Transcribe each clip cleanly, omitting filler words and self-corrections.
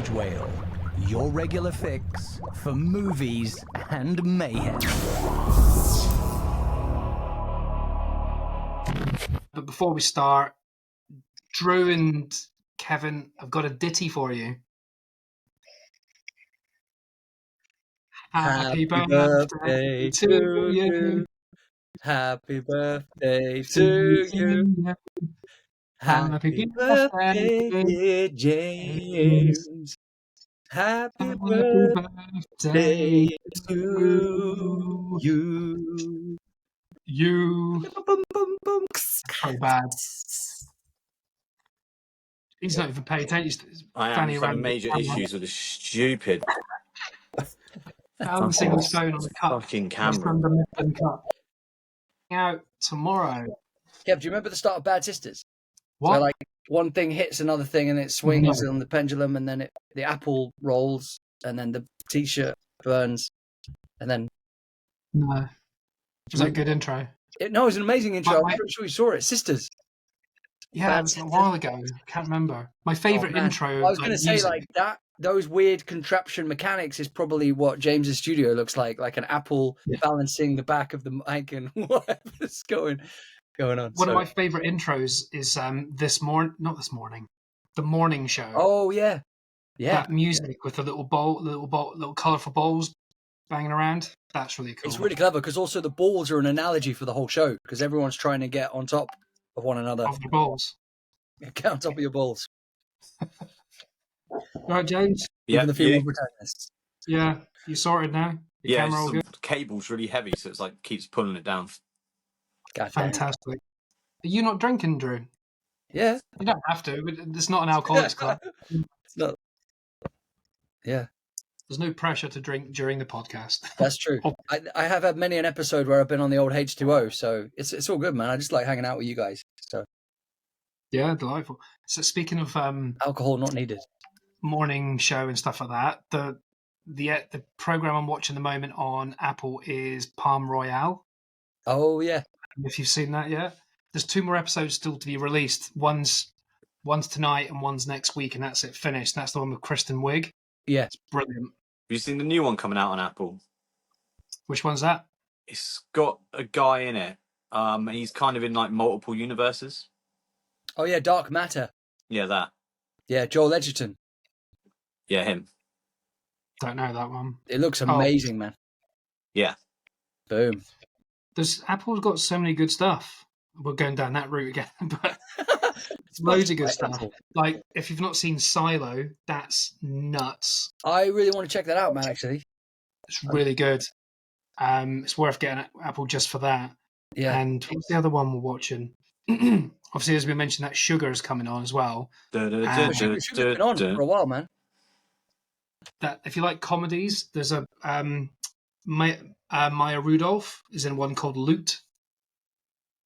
Stage Whale, your regular fix for movies and mayhem. But before we start, Drew and Kevin, I've got a ditty for you. Happy birthday to you. Happy birthday to you. Happy birthday, dear James. Happy birthday to you. So bad. He's not even paying attention. I am having major issues with this stupid balancing his phone on the cup. fucking camera. Out tomorrow. Kev, do you remember the start of Bad Sisters? What? So, like, one thing hits another thing and it swings on the pendulum, and then the apple rolls, and then the t-shirt burns, and then... No. Was that a good intro? No, it was an amazing intro. I'm pretty sure you saw it. Sisters. Yeah, it was a while ago. Can't remember. My favourite intro. I was going to say, like, that. Those weird contraption mechanics is probably what James's studio looks like an apple balancing the back of the mic and whatever's going on. One of my favourite intros is the morning show. Oh yeah, yeah. That music with the little colourful balls banging around. That's really cool. It's really clever because also the balls are an analogy for the whole show because everyone's trying to get on top of one another. Of the balls. Get on top of your balls. Right, James? Yeah, the female protagonists. Yeah, you sorted now? Your camera all good? The cable's really heavy, so it's like keeps pulling it down. Fantastic. Are you not drinking, Drew? Yeah. You don't have to, but it's not an alcoholics club. It's not. Yeah. There's no pressure to drink during the podcast. That's true. I have had many an episode where I've been on the old H2O, so it's all good, man. I just like hanging out with you guys. So. Yeah, delightful. So speaking of alcohol not needed. Morning show and stuff like that. The program I'm watching at the moment on Apple is Palm Royale. Oh yeah. If you've seen that yet, there's 2 more episodes still to be released. One's tonight and one's next week, and that's it finished. That's the one with Kristen Wiig. Yeah, it's brilliant. Have you seen the new one coming out on Apple? Which one's that? It's got a guy in it. He's kind of in like multiple universes. Oh yeah, Dark Matter. Yeah, that. Yeah, Joel Edgerton. Yeah, him. Don't know that one. It looks amazing, man. Yeah. Boom. Apple's got so many good stuff. We're going down that route again, but it's loads of good stuff. Like, if you've not seen Silo, that's nuts. I really want to check that out, man, actually. It's really good. It's worth getting Apple just for that. Yeah. And what's the other one we're watching? Obviously, as we mentioned, that Sugar's coming on as well. Sugar's been on for a while, man. That if you like comedies, there's a Maya Rudolph is in one called Loot,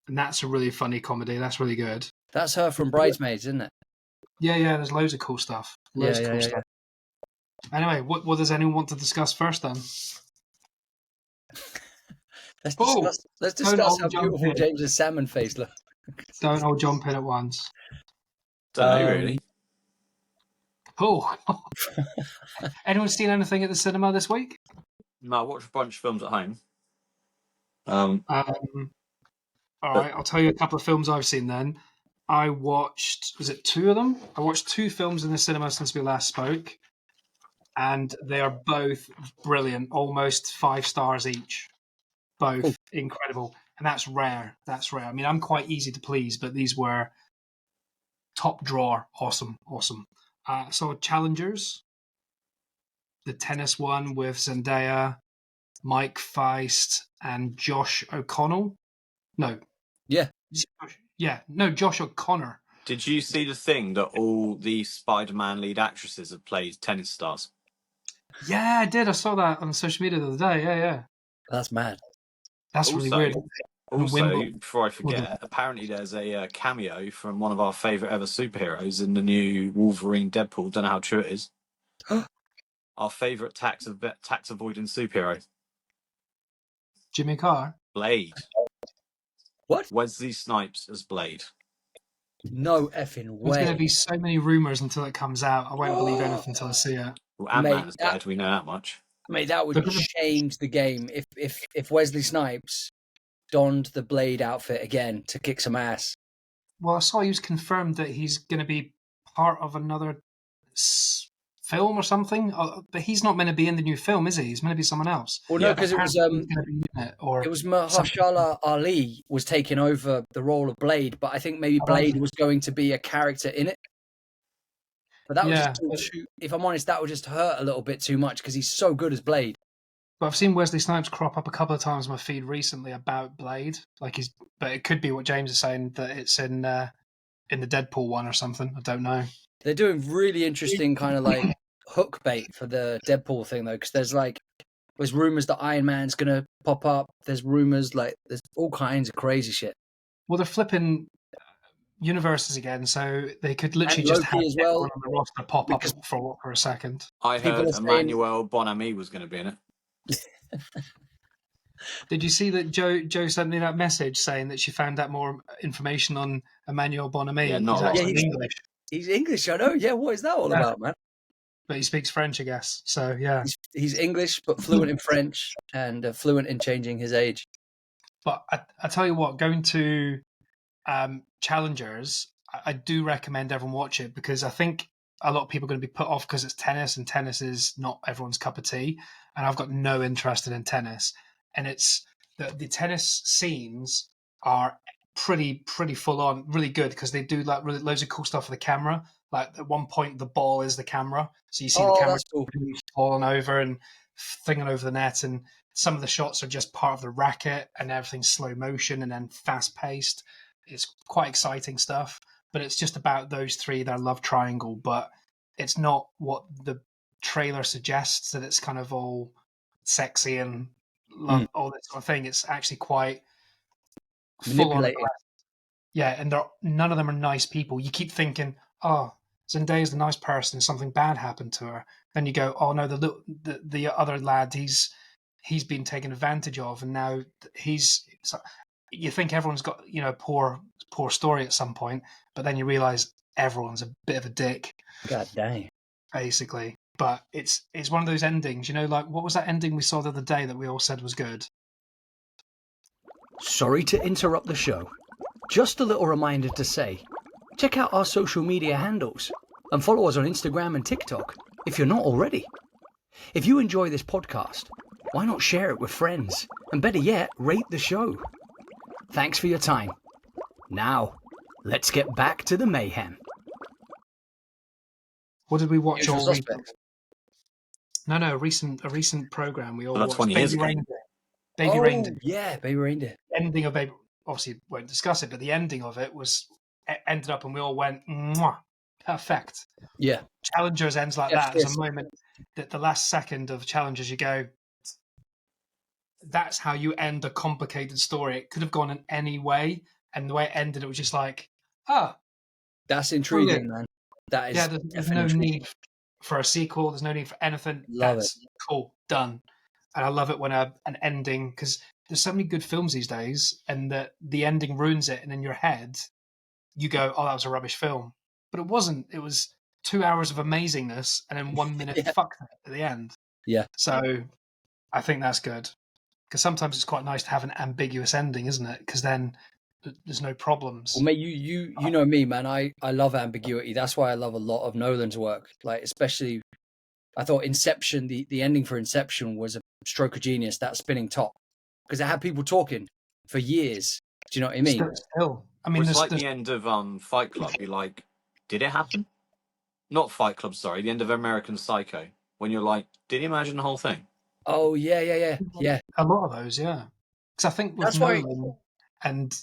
and that's a really funny comedy. That's really good. That's her from Bridesmaids, isn't it? Yeah. There's loads of cool stuff. Stuff. Anyway, what does anyone want to discuss first then? Let's discuss how beautiful James's salmon face looks. Don't all jump in at once. Don't know, really. Oh. Anyone seen anything at the cinema this week? No, I watched a bunch of films at home. All right, I'll tell you a couple of films I've seen then. I watched, was it 2 of them? I watched 2 films in the cinema since we last spoke, and they are both brilliant, almost 5 stars each. Both incredible, and that's rare. I mean, I'm quite easy to please, but these were top drawer. Awesome. So Challengers, the tennis one with Zendaya, Mike Feist, and Josh O'Connell. No. Yeah. No, Josh O'Connor. Did you see the thing that all the Spider-Man lead actresses have played tennis stars? Yeah, I did. I saw that on social media the other day. Yeah. That's mad. That's really weird. Also, before I forget, apparently there's a cameo from one of our favourite ever superheroes in the new Wolverine Deadpool. Don't know how true it is. Our favourite tax avoiding superhero. Jimmy Carr. Blade. What? Wesley Snipes as Blade. No effing There's going to way. be so many rumors until it comes out. I won't believe anything until I see it. Well, Ant-Man is Mate, dead. We know that much. Mate, that would They're gonna- change the game if Wesley Snipes donned the Blade outfit again to kick some ass. Well, I saw he was confirmed that he's going to be part of another film or something, but he's not meant to be in the new film, is he? He's meant to be someone else. Well, no, because Apparently he's going to be in it, or it was Mahershala Ali was taking over the role of Blade, but I think maybe Blade was going to be a character in it. But that was just too, if I'm honest, that would just hurt a little bit too much because he's so good as Blade. But I've seen Wesley Snipes crop up a couple of times on my feed recently about Blade. But it could be what James is saying, that it's in the Deadpool one or something. I don't know. They're doing really interesting kind of like hook bait for the Deadpool thing though, because there's rumors that Iron Man's gonna pop up. There's rumors there's all kinds of crazy shit. Well, they're flipping universes again, so they could literally And just Loki have as well, everyone on the roster pop up because for a second. I people heard are saying- Emmanuel Bonamy was going to be in it. Did you see that Joe sent me that message saying that she found out more information on Emmanuel Bonamy? Yeah, not He's a lot. actually Yeah, English, He's English, I know. Yeah, what is that all about, man? but he speaks French, I guess. So yeah. He's English, but fluent in French and fluent in changing his age. But I tell you what, going to Challengers, I do recommend everyone watch it, because I think a lot of people are going to be put off because it's tennis, and tennis is not everyone's cup of tea. And I've got no interest in tennis. And it's the tennis scenes are pretty full on, really good, because they do like really loads of cool stuff with the camera. Like at one point, the ball is the camera, so you see the camera That's cool. falling over and flinging over the net, and some of the shots are just part of the racket, and everything's slow motion and then fast paced. It's quite exciting stuff, but it's just about those three, their love triangle. But it's not what the trailer suggests, that it's kind of all sexy and love, all that sort of thing. It's actually quite full on. Manipulated. Yeah, and none of them are nice people. You keep thinking, oh, Zendaya's the nice person, something bad happened to her. Then you go, oh no, the other lad, he's been taken advantage of, and now you think everyone's got a poor story at some point, but then you realize everyone's a bit of a dick. God dang. Basically. But it's one of those endings, like what was that ending we saw the other day that we all said was good? Sorry to interrupt the show. Just a little reminder to say, check out our social media handles and follow us on Instagram and TikTok if you're not already. If you enjoy this podcast, why not share it with friends? And better yet, rate the show. Thanks for your time. Now, let's get back to the mayhem. What did we watch Usual all week? Suspects. No, a recent program we all Well, watched. 20 years ago. Baby Reindeer. Yeah, Baby Reindeer. Ending of Baby, obviously won't discuss it, but the ending of it ended up, and we all went, mwah, perfect. Yeah. Challengers ends like Yes, that. There's yes. a moment that the last second of Challengers, you go, that's how you end a complicated story. It could have gone in any way, and the way it ended, it was just like, That's intriguing, Brilliant. man. That is there's definitely no intriguing. need for a sequel. There's no need for anything. Love That's cool, done. And I love it when an ending, because there's so many good films these days, and the ending ruins it, and in your head, you go, oh, that was a rubbish film. But it wasn't. It was 2 hours of amazingness, and then 1 minute Yeah. fuck that at the end. Yeah. So I think that's good, because sometimes it's quite nice to have an ambiguous ending, isn't it? Because then there's no problems. Well, mate, you know me, man. I love ambiguity. That's why I love a lot of Nolan's work. Like, especially, I thought Inception, the ending for Inception was a stroke of genius. That spinning top, because it had people talking for years. Do you know what I mean? Still, I mean, Well, it's like there's the end of Fight Club. You're like, did it happen? Not Fight Club, sorry. The end of American Psycho. When you're like, did you imagine the whole thing? Oh yeah. a lot of those, yeah. Because I think with That's why- Nolan and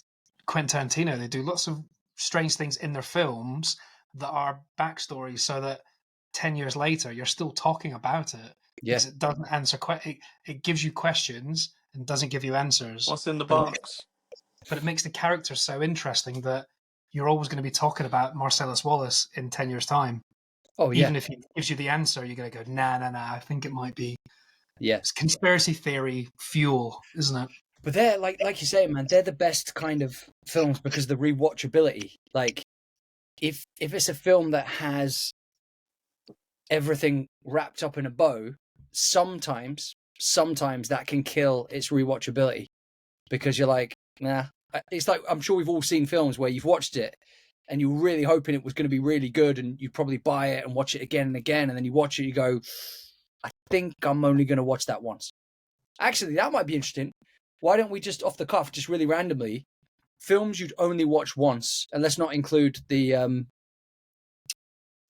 Quentin Tarantino, they do lots of strange things in their films that are backstories, so that 10 years later you're still talking about it. Yeah. Because it doesn't answer it gives you questions and doesn't give you answers. What's in the box? But it makes the characters so interesting that you're always going to be talking about Marcellus Wallace in 10 years' time. Oh yeah. Even if he gives you the answer, you're going to go, nah, I think it might be. Yeah. It's conspiracy theory fuel, isn't it? But they're like you say, man. They're the best kind of films because of the rewatchability. Like, if it's a film that has everything wrapped up in a bow, sometimes that can kill its rewatchability, because you're like, nah. It's like, I'm sure we've all seen films where you've watched it and you're really hoping it was going to be really good, and you probably buy it and watch it again and again, and then you watch it, you go, I think I'm only going to watch that once. Actually, that might be interesting. Why don't we just off the cuff, just really randomly, films you'd only watch once, and let's not include the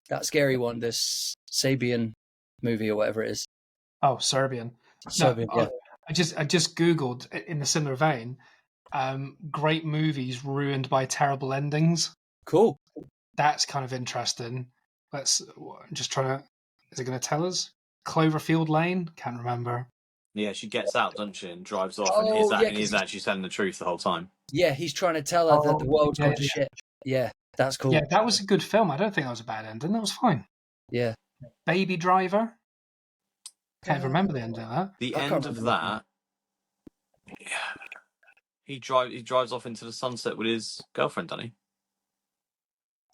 that scary one, this Sabian movie or whatever it is. Oh, Serbian. Serbian, yeah. I just Googled in a similar vein, great movies ruined by terrible endings. Cool. That's kind of interesting. I'm just trying to. Is it going to tell us? Cloverfield Lane? Can't remember. Yeah, she gets out, doesn't she, and drives off, Oh, and is actually telling the truth the whole time. Yeah, he's trying to tell her that the world's gone to shit. Yeah, that's cool. Yeah, that was a good film. I don't think that was a bad ending. That was fine. Yeah. Baby Driver. Can't even remember the end of that. The end of that. Yeah. He drives off into the sunset with his girlfriend, doesn't he?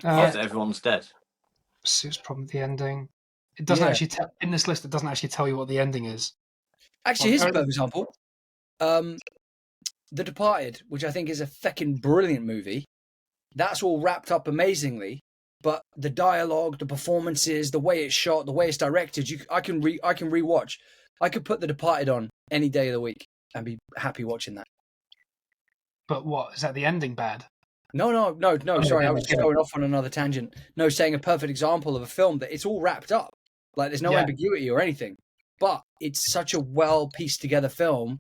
After everyone's dead. Sue's problem with the ending. It doesn't actually tell in this list. It doesn't actually tell you what the ending is. Actually, here's a better example. The Departed, which I think is a feckin' brilliant movie. That's all wrapped up amazingly, but the dialogue, the performances, the way it's shot, the way it's directed, I can rewatch. I could put The Departed on any day of the week and be happy watching that. But what is that? The ending bad? No. Sorry, I was just going off on another tangent. No, saying a perfect example of a film that it's all wrapped up. Like, there's no ambiguity or anything. But it's such a well pieced together film.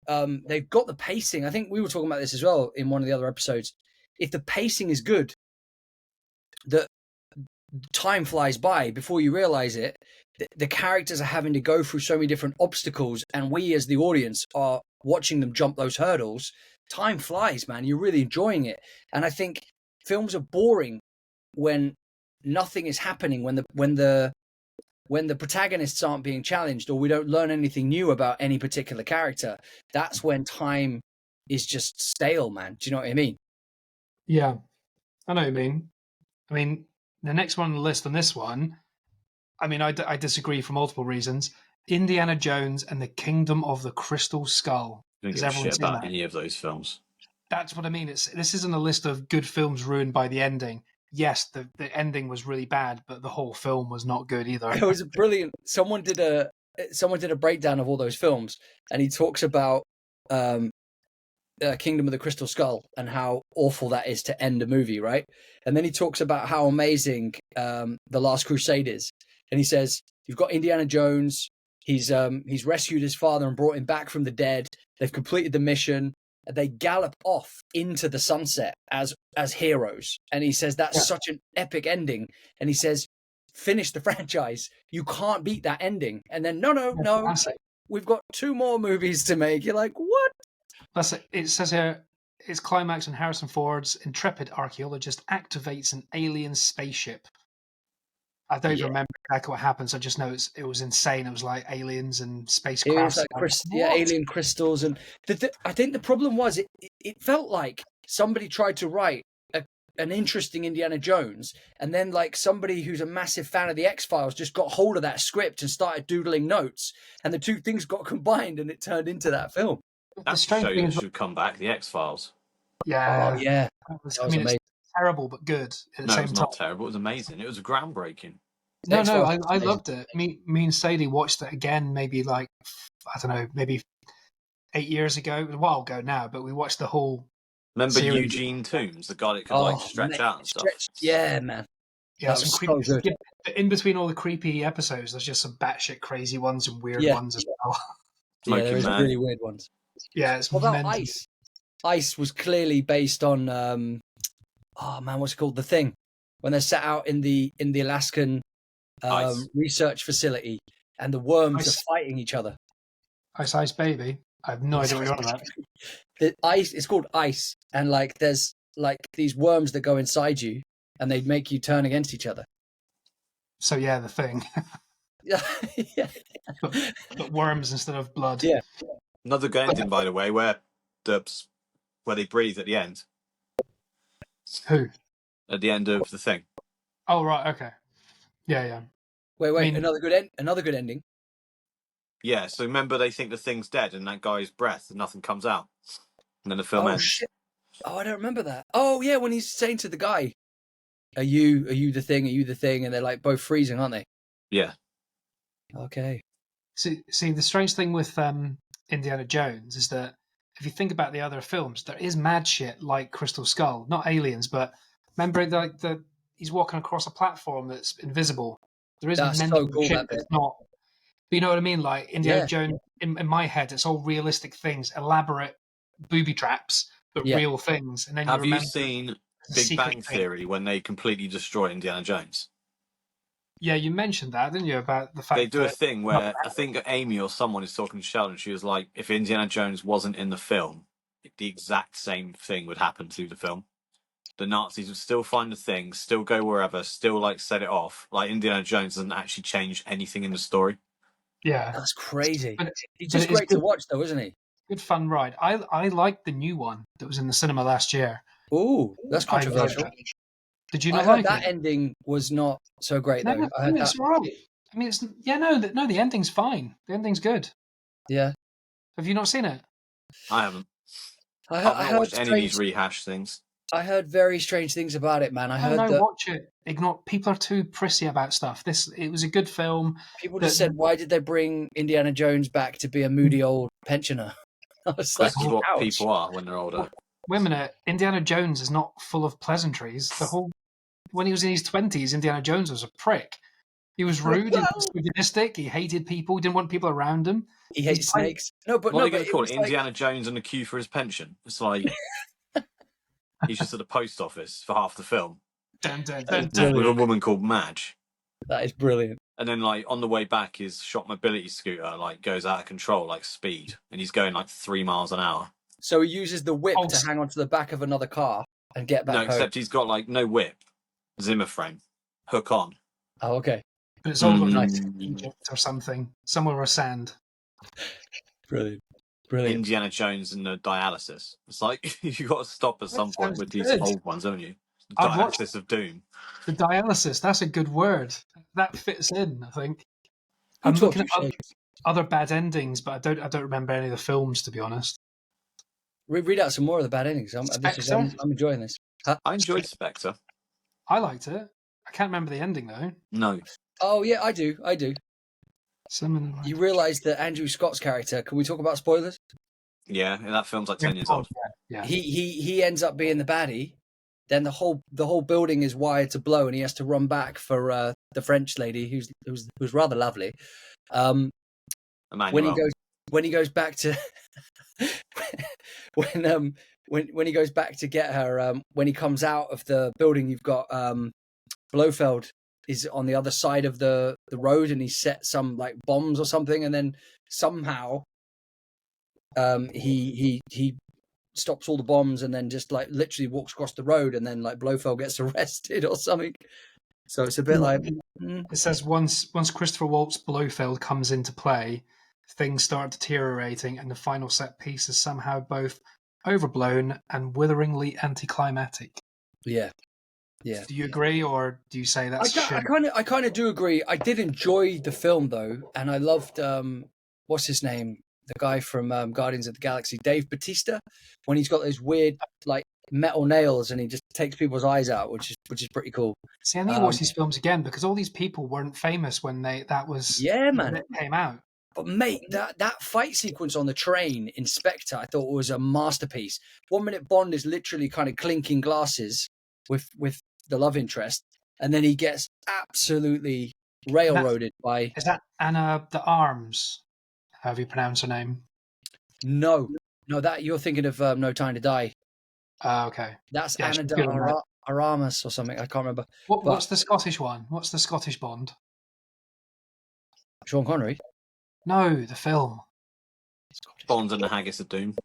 They've got the pacing. I think we were talking about this as well in one of the other episodes. If the pacing is good, the time flies by before you realize it. The characters are having to go through so many different obstacles, and we as the audience are watching them jump those hurdles. Time flies, man. You're really enjoying it. And I think films are boring when nothing is happening, when the protagonists aren't being challenged, or we don't learn anything new about any particular character. That's when time is just stale, man. Do you know what I mean? Yeah, I know what you mean. I mean, the next one on the list on this one, I mean, I disagree for multiple reasons. Indiana Jones and the Kingdom of the Crystal Skull. I don't give a shit about any of those films. That's what I mean. This isn't a list of good films ruined by the ending. Yes, the ending was really bad, but the whole film was not good either. It was brilliant. Someone did a breakdown of all those films, and he talks about Kingdom of the Crystal Skull and how awful that is to end a movie, right? And then he talks about how amazing The Last Crusade is, and he says you've got Indiana Jones. He's rescued his father and brought him back from the dead. They've completed the mission. They gallop off into the sunset as heroes. And he says that's such an epic ending. And he says, finish the franchise. You can't beat that ending. And then, no. We've got 2 more movies to make. You're like, what? That's it. It says here, its climax when Harrison Ford's intrepid archaeologist activates an alien spaceship. I don't even remember exactly what happens. I just know it was insane. It was like aliens and spacecraft. It was like alien crystals. And I think the problem was it felt like somebody tried to write an interesting Indiana Jones, and then like somebody who's a massive fan of the X-Files just got hold of that script and started doodling notes, and the two things got combined and it turned into that film. That's the show that should come back, the X-Files. Yeah. Oh, yeah. That was amazing. It's terrible but good at the same time. It was not terrible. It was amazing. It was groundbreaking. No, I loved it. Me and Sadie watched it again maybe like, I don't know, maybe 8 years ago. It was a while ago now, but we watched the whole Remember series. Eugene Toombs, the guy that could stretch out and stuff? Yeah, man. Yeah, some creepy. So good. In between all the creepy episodes, there's just some batshit crazy ones and weird ones as well. Yeah, there's really weird ones. Yeah, it's what about Ice? Ice was clearly based on what's it called? The Thing. When they're set out in the Alaskan research facility and the worms are fighting each other. Ice Baby. I have no idea what you're on about. The ice, it's called Ice, and like there's like these worms that go inside you and they make you turn against each other. So yeah, The Thing. Yeah. but worms instead of blood. Yeah. Another good ending, by the way, where they breathe at the end. Who? at the end of the thing. Oh right, okay, yeah. Wait, I mean- another good ending. Yeah, so remember they think the thing's dead and that guy's breath and nothing comes out. And then the film ends. Shit. Oh, I don't remember that. Oh yeah, when he's saying to the guy, Are you the thing? Are you the thing? And they're like both freezing, aren't they? Yeah. Okay. See, the strange thing with Indiana Jones is that if you think about the other films, there is mad shit like Crystal Skull, not aliens, but remember he's walking across a platform that's invisible. There is That's mental so cool, shit that bit. that's not. But you know what I mean? Like Indiana Yeah. Jones, in my head, it's all realistic things, elaborate booby traps, but Yeah. real things. And then Have you you remember seen the Big secret Bang thing. Theory when they completely destroy Indiana Jones? Yeah, you mentioned that, didn't you? About the fact They do a that thing where I think Amy or someone is talking to Sheldon. She was like, if Indiana Jones wasn't in the film, the exact same thing would happen to the film. The Nazis would still find the thing, still go wherever, still like set it off. Like Indiana Jones doesn't actually change anything in the story. yeah, That's crazy. but He's but just it is great to watch, though, isn't he? good fun ride. I liked the new one that was in the cinema last year. Ooh, that's I liked controversial. that. Did you I not heard like that it? ending was not so great, No, though. I heard it's that. all right. I mean, it's no, the ending's fine. The ending's good. Yeah, Have you not seen it? I haven't. I I've heard not watched any of these strange. rehash things. I heard very strange things about it, man. I heard No, that watch it. Ignore. People are too prissy about stuff. It was a good film. people just said, "Why did they bring Indiana Jones back to be a moody old pensioner?" I was like, This is what "Ouch!" people are when they're older. Wait a minute. Indiana Jones is not full of pleasantries. When he was in his 20s, Indiana Jones was a prick. He was rude and misogynistic. He hated people. Didn't want people around him. He hates snakes. No, but What are no, they going but to it call was it? like Indiana Jones and the queue for his pension. It's like he's just at the post office for half the film Dun, dun, That is dun, dun. with a woman called Madge. that is brilliant. And then, like on the way back, his shop mobility scooter like goes out of control, like speed, and he's going like 3 miles an hour. So he uses the whip Oh, to hang onto the back of another car and get back No, home. except he's got like no whip, Zimmer frame, hook on. Oh, okay, But it's all got Nice. Egypt or something. Somewhere with sand. brilliant. Indiana Jones and the dialysis. It's like you got to stop at some That point sounds with these good. old ones, haven't you? The I've watched- dialysis of doom. The dialysis, that's a good word. That fits in, I think. Good I'm talk, looking at Touche. other bad endings, but I don't remember any of the films, to be honest. Read out some more of the bad endings. I'm enjoying this. Huh? I enjoyed Spectre. I liked it. I can't remember the ending though. No, Oh yeah, I do. Someone You realise that Andrew Scott's character? Can we talk about spoilers? yeah, that film's like 10 years old. Yeah. He ends up being the baddie. Then the whole building is wired to blow, and he has to run back for the French lady who's rather lovely. Emmanuel. When he goes back to when he goes back to get her, when he comes out of the building, you've got Blofeld is on the other side of the road, and he set some like bombs or something, and then somehow he stops all the bombs and then just like literally walks across the road, and then like Blofeld gets arrested or something. So it's a bit like It says once Christopher Waltz Blofeld comes into play, things start deteriorating, and the final set piece is somehow both overblown and witheringly anticlimactic. yeah. Do you agree, or do you say that's shit? I kind of do agree. I did enjoy the film though, and I loved what's his name, the guy from Guardians of the Galaxy, Dave Bautista, when he's got those weird like metal nails and he just takes people's eyes out, which is pretty cool. See, I need to watch these films again because all these people weren't famous when when it came out. But mate, that fight sequence on the train in Spectre, I thought was a masterpiece. 1 minute Bond is literally kind of clinking glasses with the love interest, and then he gets absolutely railroaded by. Is that Anna de Arms? However you pronounce her name. No, that you're thinking of No Time to Die. Okay. That's Yeah, Anna she's de good on that. Aramis or something. I can't remember. What's the Scottish one? What's the Scottish Bond? Sean Connery. No, the film. Bond and the Haggis of Doom.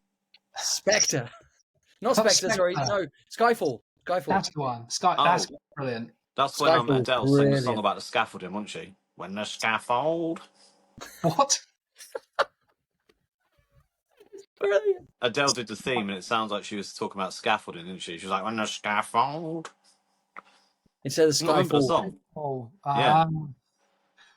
Spectre. Not Not Spectre, sorry. Spectre. No, Skyfall. That's the one. Oh. That's brilliant. That's when Skyfall, Adele sang a brilliant. song about the scaffolding, wasn't she? When the scaffold. What? Brilliant. Adele did the theme, and it sounds like she was talking about scaffolding, didn't she? She was like, when the scaffold. instead of I remember the Skyfall. song. Oh, Yeah.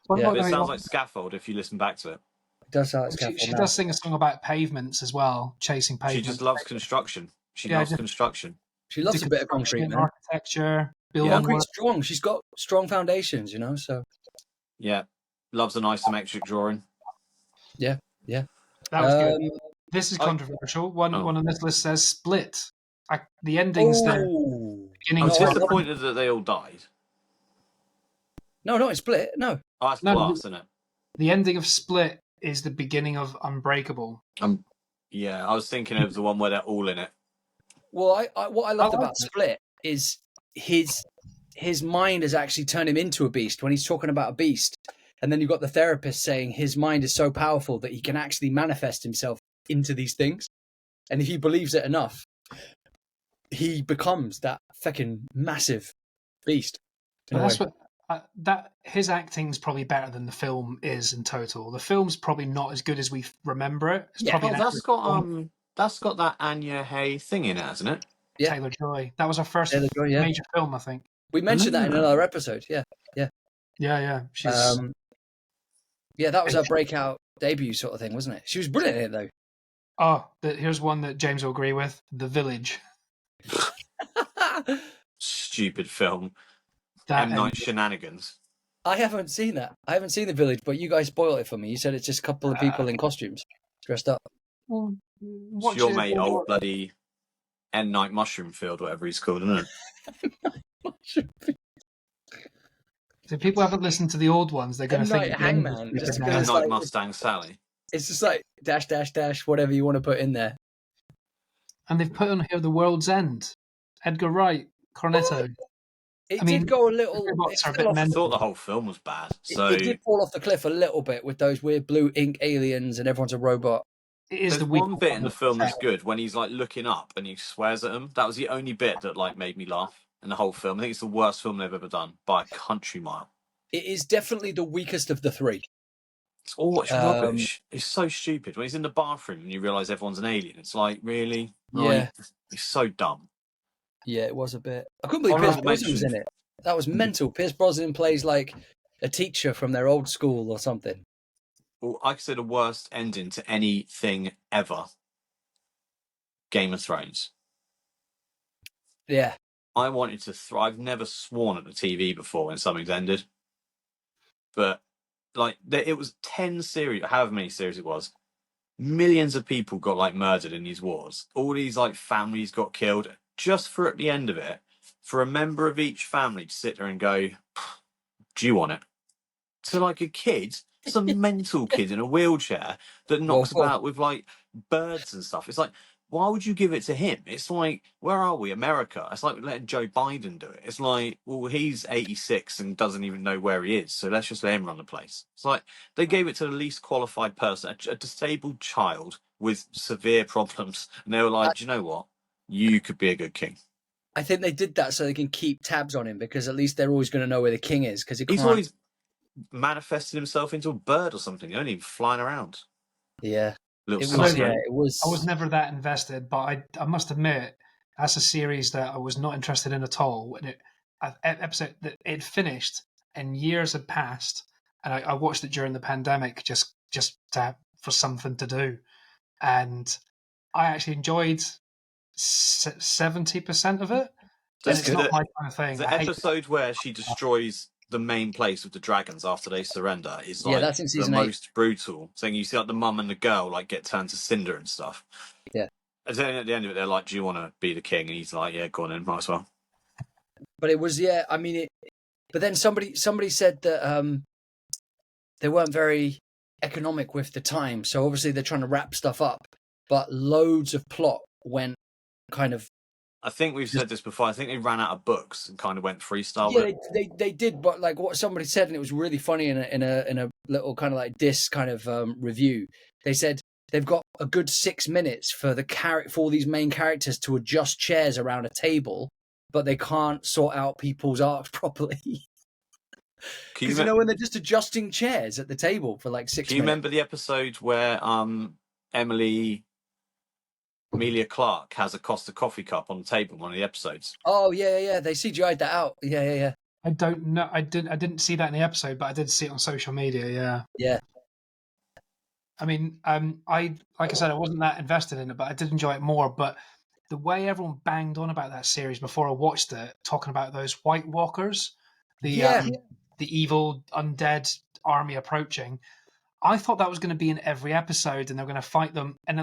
what Yeah. about But it the- sounds like Scaffold if you listen back to it. It does sound like she, Scaffold she now. does sing a song about pavements as well, chasing She pavements. just loves construction. She Yeah, loves just- construction. She loves a bit of concrete, man. architecture, building Concrete's work. strong. She's got strong foundations, you know. So Yeah. Loves an isometric drawing. yeah. That was good. This is I- controversial. One Oh. on this list says Split. The ending's the Oh beginning. I'm No, to- disappointed that they all died. no, not in Split. No. Oh, that's No, class, isn't it? The ending of Split is the beginning of Unbreakable. Yeah, I was thinking of the one where they're all in it. Well, what I loved like about it. Split is his mind has actually turned him into a beast when he's talking about a beast. And then you've got the therapist saying his mind is so powerful that he can actually manifest himself into these things. And if he believes it enough, he becomes that fucking massive beast. But that's what that his acting's probably better than the film is in total. The film's probably not as good as we remember it. It's Yeah. probably Oh, an that's got that Anya Hay thing in it, hasn't it? Yeah. Taylor Joy. That was our first Taylor Joy, yeah. major film, I think. We mentioned that in another episode. Yeah. Yeah. She's Yeah, that was her breakout debut sort of thing, wasn't it? She was brilliant in it, here's one that James will agree with: The Village. though. Stupid film. That M. Night Shenanigans. I haven't seen that. I haven't seen The Village, but you guys spoiled it for me. You said it's just a couple of people in costumes dressed up. Well, It's your mate, old bloody M. Night Mushroom Field, whatever he's called, isn't it? So if people haven't listened to the old ones, they're going to M. think Night Hangman, just now. because M. it's Night like- Mustang Sally. It's just like dash, dash, dash, whatever you want to put in there. And they've put on here The World's End. Edgar Wright, Cornetto. It I mean, did go a little. robots It, are a fell bit off, I mental. thought the whole film was bad. So it did fall off the cliff a little bit with those weird blue ink aliens and everyone's a robot. It is there's the one weak bit in the film that's tale. good when he's like looking up and he swears at him. That was the only bit that like made me laugh in the whole film. I think it's the worst film they've ever done by a country mile. It is definitely the weakest of the three. It's rubbish. It's so stupid. When he's in the bathroom and you realise everyone's an alien, it's like, really? Yeah. Like, it's so dumb. Yeah, it was a bit. I couldn't believe Honourable Pierce Brosnan was in mention. it. That was mental. Pierce Brosnan plays like a teacher from their old school or something. Well, I consider the worst ending to anything ever. Game of Thrones. Yeah. I wanted to. I've never sworn at the TV before when something's ended, but like it was 10 series, however many series it was. Millions of people got like murdered in these wars. All these like families got killed. Just for at the end of it, for a member of each family to sit there and go, "Do you want it?" To like a kid, some mental kid in a wheelchair that knocks Well, about with like birds and stuff. It's like, why would you give it to him? It's like, where are we? America. It's like letting Joe Biden do it. It's like, well, he's 86 and doesn't even know where he is, so let's just let him run the place. It's like they gave it to the least qualified person, a disabled child with severe problems, and they were like, do you know what? You could be a good king. I think they did that so they can keep tabs on him because at least they're always going to know where the king is because He's always manifested himself into a bird or something. He's only even around. Yeah. Little It was, sucker. yeah, it was. I was never that invested, but I must admit, that's a series that I was not interested in at all. And episode that it finished and years had passed, and I watched it during the pandemic just for something to do, and I actually enjoyed 70% of it. That's It's good. not my kind of thing. The I hate episode where she destroys the main place with the dragons after they surrender is Yeah, like that's in the season 8. most brutal thing. You see like the mum and the girl like get turned to cinder and stuff. Yeah. And then at the end of it, they're like, "Do you want to be the king?" And he's like, "Yeah, go on in, might as well." But it was, yeah. I mean, but then somebody said that they weren't very economic with the time, so obviously they're trying to wrap stuff up. But loads of plot went kind of. I think we've said this before. I think they ran out of books and kind of went freestyle. Yeah, with it. they did, but like what somebody said, and it was really funny in a little kind of like diss kind of review. They said they've got a good 6 minutes for for all these main characters to adjust chairs around a table, but they can't sort out people's arcs properly. Because you know when they're just adjusting chairs at the table for like 6 minutes. Do you remember the episode where Amelia Clark has a Costa coffee cup on the table in one of the episodes? Oh yeah. They CGI'd that out. Yeah. I don't know. I didn't see that in the episode, but I did see it on social media. Yeah. Yeah. I mean, I like I said, I wasn't that invested in it, but I did enjoy it more. But the way everyone banged on about that series before I watched it, talking about those White Walkers, the Yeah. the evil undead army approaching, I thought that was going to be in every episode, and they're going to fight them, and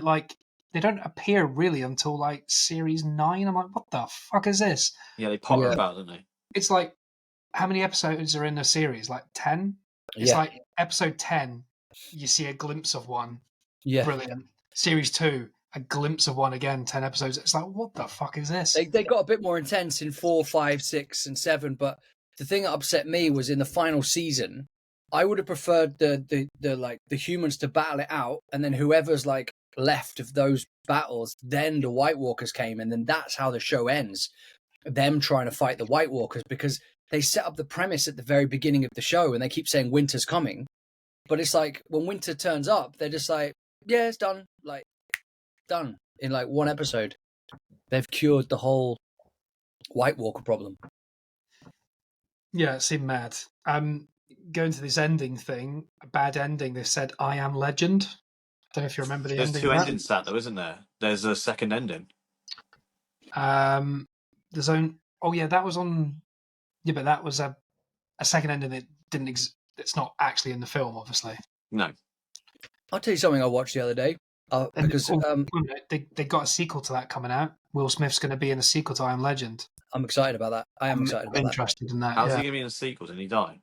they don't appear really until like series 9. I'm like, what the fuck is this? Yeah, they potter Yeah. about, don't they? It's like, how many episodes are in a series? Like 10? It's Yeah. like episode 10, you see a glimpse of one. Yeah. Brilliant. Series 2, a glimpse of one again, 10 episodes. It's like, what the fuck is this? They got a bit more intense in 4, 5, 6, and 7, but the thing that upset me was in the final season. I would have preferred the humans to battle it out, and then whoever's like left of those battles, then the White Walkers came, and then that's how the show ends. Them trying to fight the White Walkers, because they set up the premise at the very beginning of the show, and they keep saying winter's coming, but it's like when winter turns up, they're just like, yeah, it's done, like done in like one episode. They've cured the whole White Walker problem. Yeah, it seemed mad. Going to this ending thing, a bad ending. They said, "I am Legend." I don't know if you remember the There's ending. two of that. endings to that, though, isn't there? There's a second ending. There's own. Oh yeah, that was on. Yeah, but that was a second ending that didn't. It's not actually in the film, obviously. No. I'll tell you something I watched the other day. Because they got a sequel to that coming out. Will Smith's going to be in a sequel to I Am Legend. I'm excited about that. I am excited about interested in that. How's yeah. he going to be in a sequel? Didn't he die?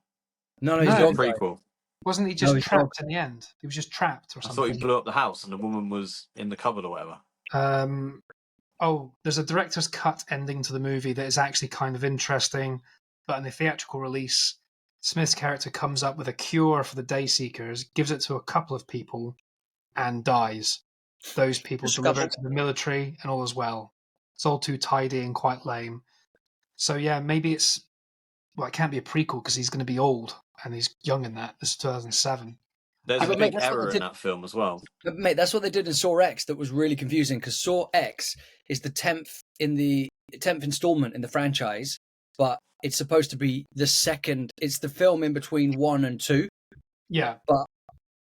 No, No, he's it's dog Prequel. died. Wasn't he just he's trapped in the end? He was just trapped or I something. thought he blew up the house and the woman was in the cupboard or whatever. There's a director's cut ending to the movie that is actually kind of interesting, but in the theatrical release, Smith's character comes up with a cure for the Dayseekers, gives it to a couple of people, and dies. Those people deliver it to the military, and all is well. It's all too tidy and quite lame. So yeah, maybe it can't be a prequel because he's going to be old and he's young in that. This is 2007. There's a big error in that film as well. But mate, that's what they did in Saw X that was really confusing, because Saw X is the 10th installment in the franchise, but it's supposed to be the second. It's the film in between 1 and 2. Yeah, but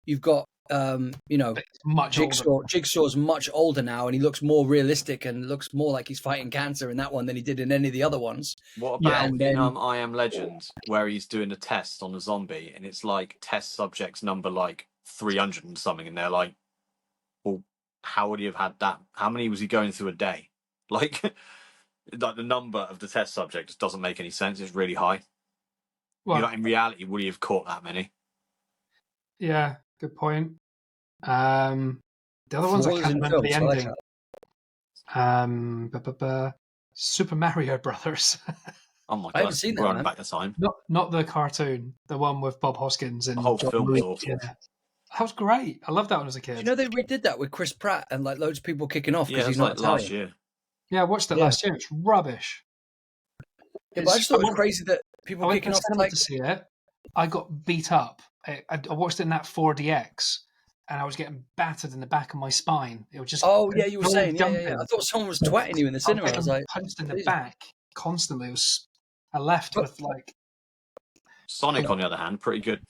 you've got much Jigsaw's much older now, and he looks more realistic and looks more like he's fighting cancer in that one than he did in any of the other ones. What about in I Am Legend, where he's doing a test on a zombie, and it's like test subjects number like 300 and something, and they're like, well, how would he have had that? How many was he going through a day? Like the number of the test subject just doesn't make any sense. It's really high. Well, in reality, would he have caught that many? Yeah, good point. The other ones I can't remember the ending. Super Mario Brothers. Oh my god! I haven't seen that. Running back the time. Not the cartoon, the one with Bob Hoskins and the whole film was awful. Yeah. That was great. I loved that one as a kid. You know, they redid that with Chris Pratt and like loads of people kicking off because he's not Italian. Last year. Yeah, I watched it last year. It's rubbish. Yeah, but I just thought it was crazy that people kicking off to see it. I got beat up. I watched it in that 4DX, and I was getting battered in the back of my spine. It was just you were saying I thought someone was twatting you in the cinema. I was like punched in the back constantly. I left with like Sonic, on the other hand, pretty good.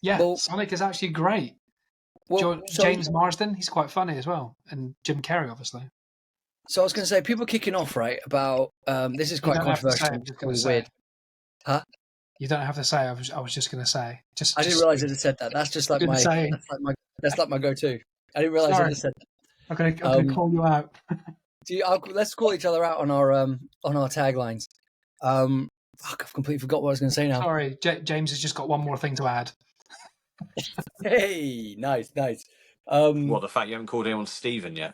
Yeah, Sonic is actually great. James Marsden, he's quite funny as well, and Jim Carrey, obviously. So I was going to say, people kicking off right about this is quite controversial. It's weird, huh? You don't have to say. I was just going to say. I didn't realize it had said that. That's just like that's like my go-to. I didn't realize it had said that. I'm going to call you out. Let's call each other out on our taglines. I've completely forgot what I was going to say now. Sorry, James has just got one more thing to add. Hey, nice. What, the fact you haven't called anyone Stephen yet?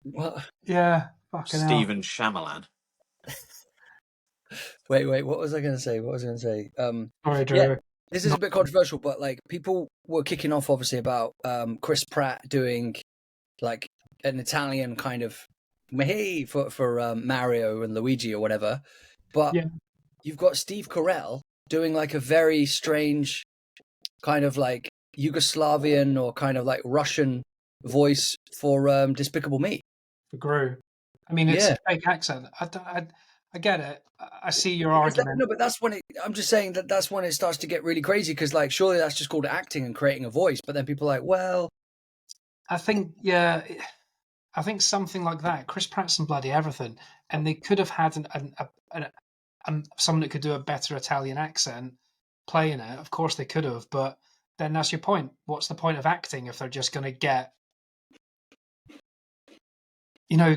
What? Yeah, fucking Stephen Shyamalan. Wait, what was I going to say? Sorry, Drew. Yeah, this is a bit controversial, but like people were kicking off obviously about Chris Pratt doing like an Italian kind of for Mario and Luigi or whatever, but you've got Steve Carell doing like a very strange kind of like Yugoslavian or kind of like Russian voice for Despicable Me. For Gru. I mean, it's a fake accent. I get it. I see your Because argument. no, but that's when I'm just saying that's when it starts to get really crazy. Because like, surely that's just called acting and creating a voice. But then people are like, well, I think, yeah, I think something like that. Chris Pratt's in bloody everything, and they could have had someone that could do a better Italian accent playing it. Of course, they could have, but then that's your point. What's the point of acting if they're just going to get, you know?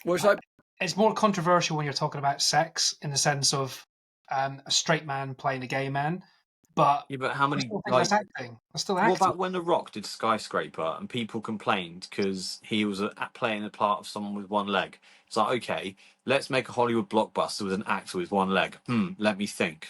well, it's like, It's more controversial when you're talking about sex in the sense of a straight man playing a gay man, but Yeah, but how I many still think like? that's acting. That's still What acting. about when The Rock did Skyscraper and people complained because he was playing the part of someone with one leg? It's like, okay, let's make a Hollywood blockbuster with an actor with one leg. Let me think.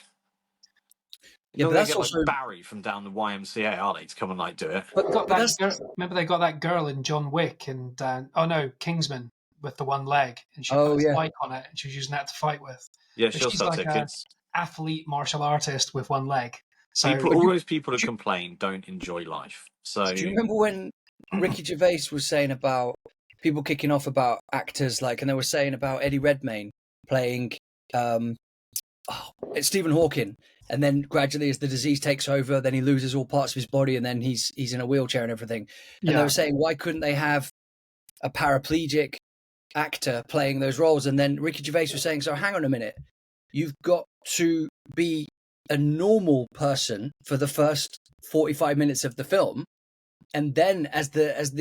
yeah, You're but not going to that's get like also, Barry from down the YMCA, are they, to come and like do it? Got but that that's remember they got that girl in John Wick and oh no, Kingsman with the one leg, and she put oh a yeah, spike on it, and she was using that to fight with. Yeah, But she'll she's sell like a tickets. athlete martial artist with one leg. So People, all those people that do, complain don't enjoy life. So do you remember when Ricky Gervais was saying about people kicking off about actors, like, and they were saying about Eddie Redmayne playing it's Stephen Hawking, and then gradually as the disease takes over, then he loses all parts of his body, and then he's in a wheelchair and everything. And they yeah, were saying, why couldn't they have a paraplegic actor playing those roles? And then Ricky Gervais was saying, so hang on a minute, you've got to be a normal person for the first 45 minutes of the film, and then as the as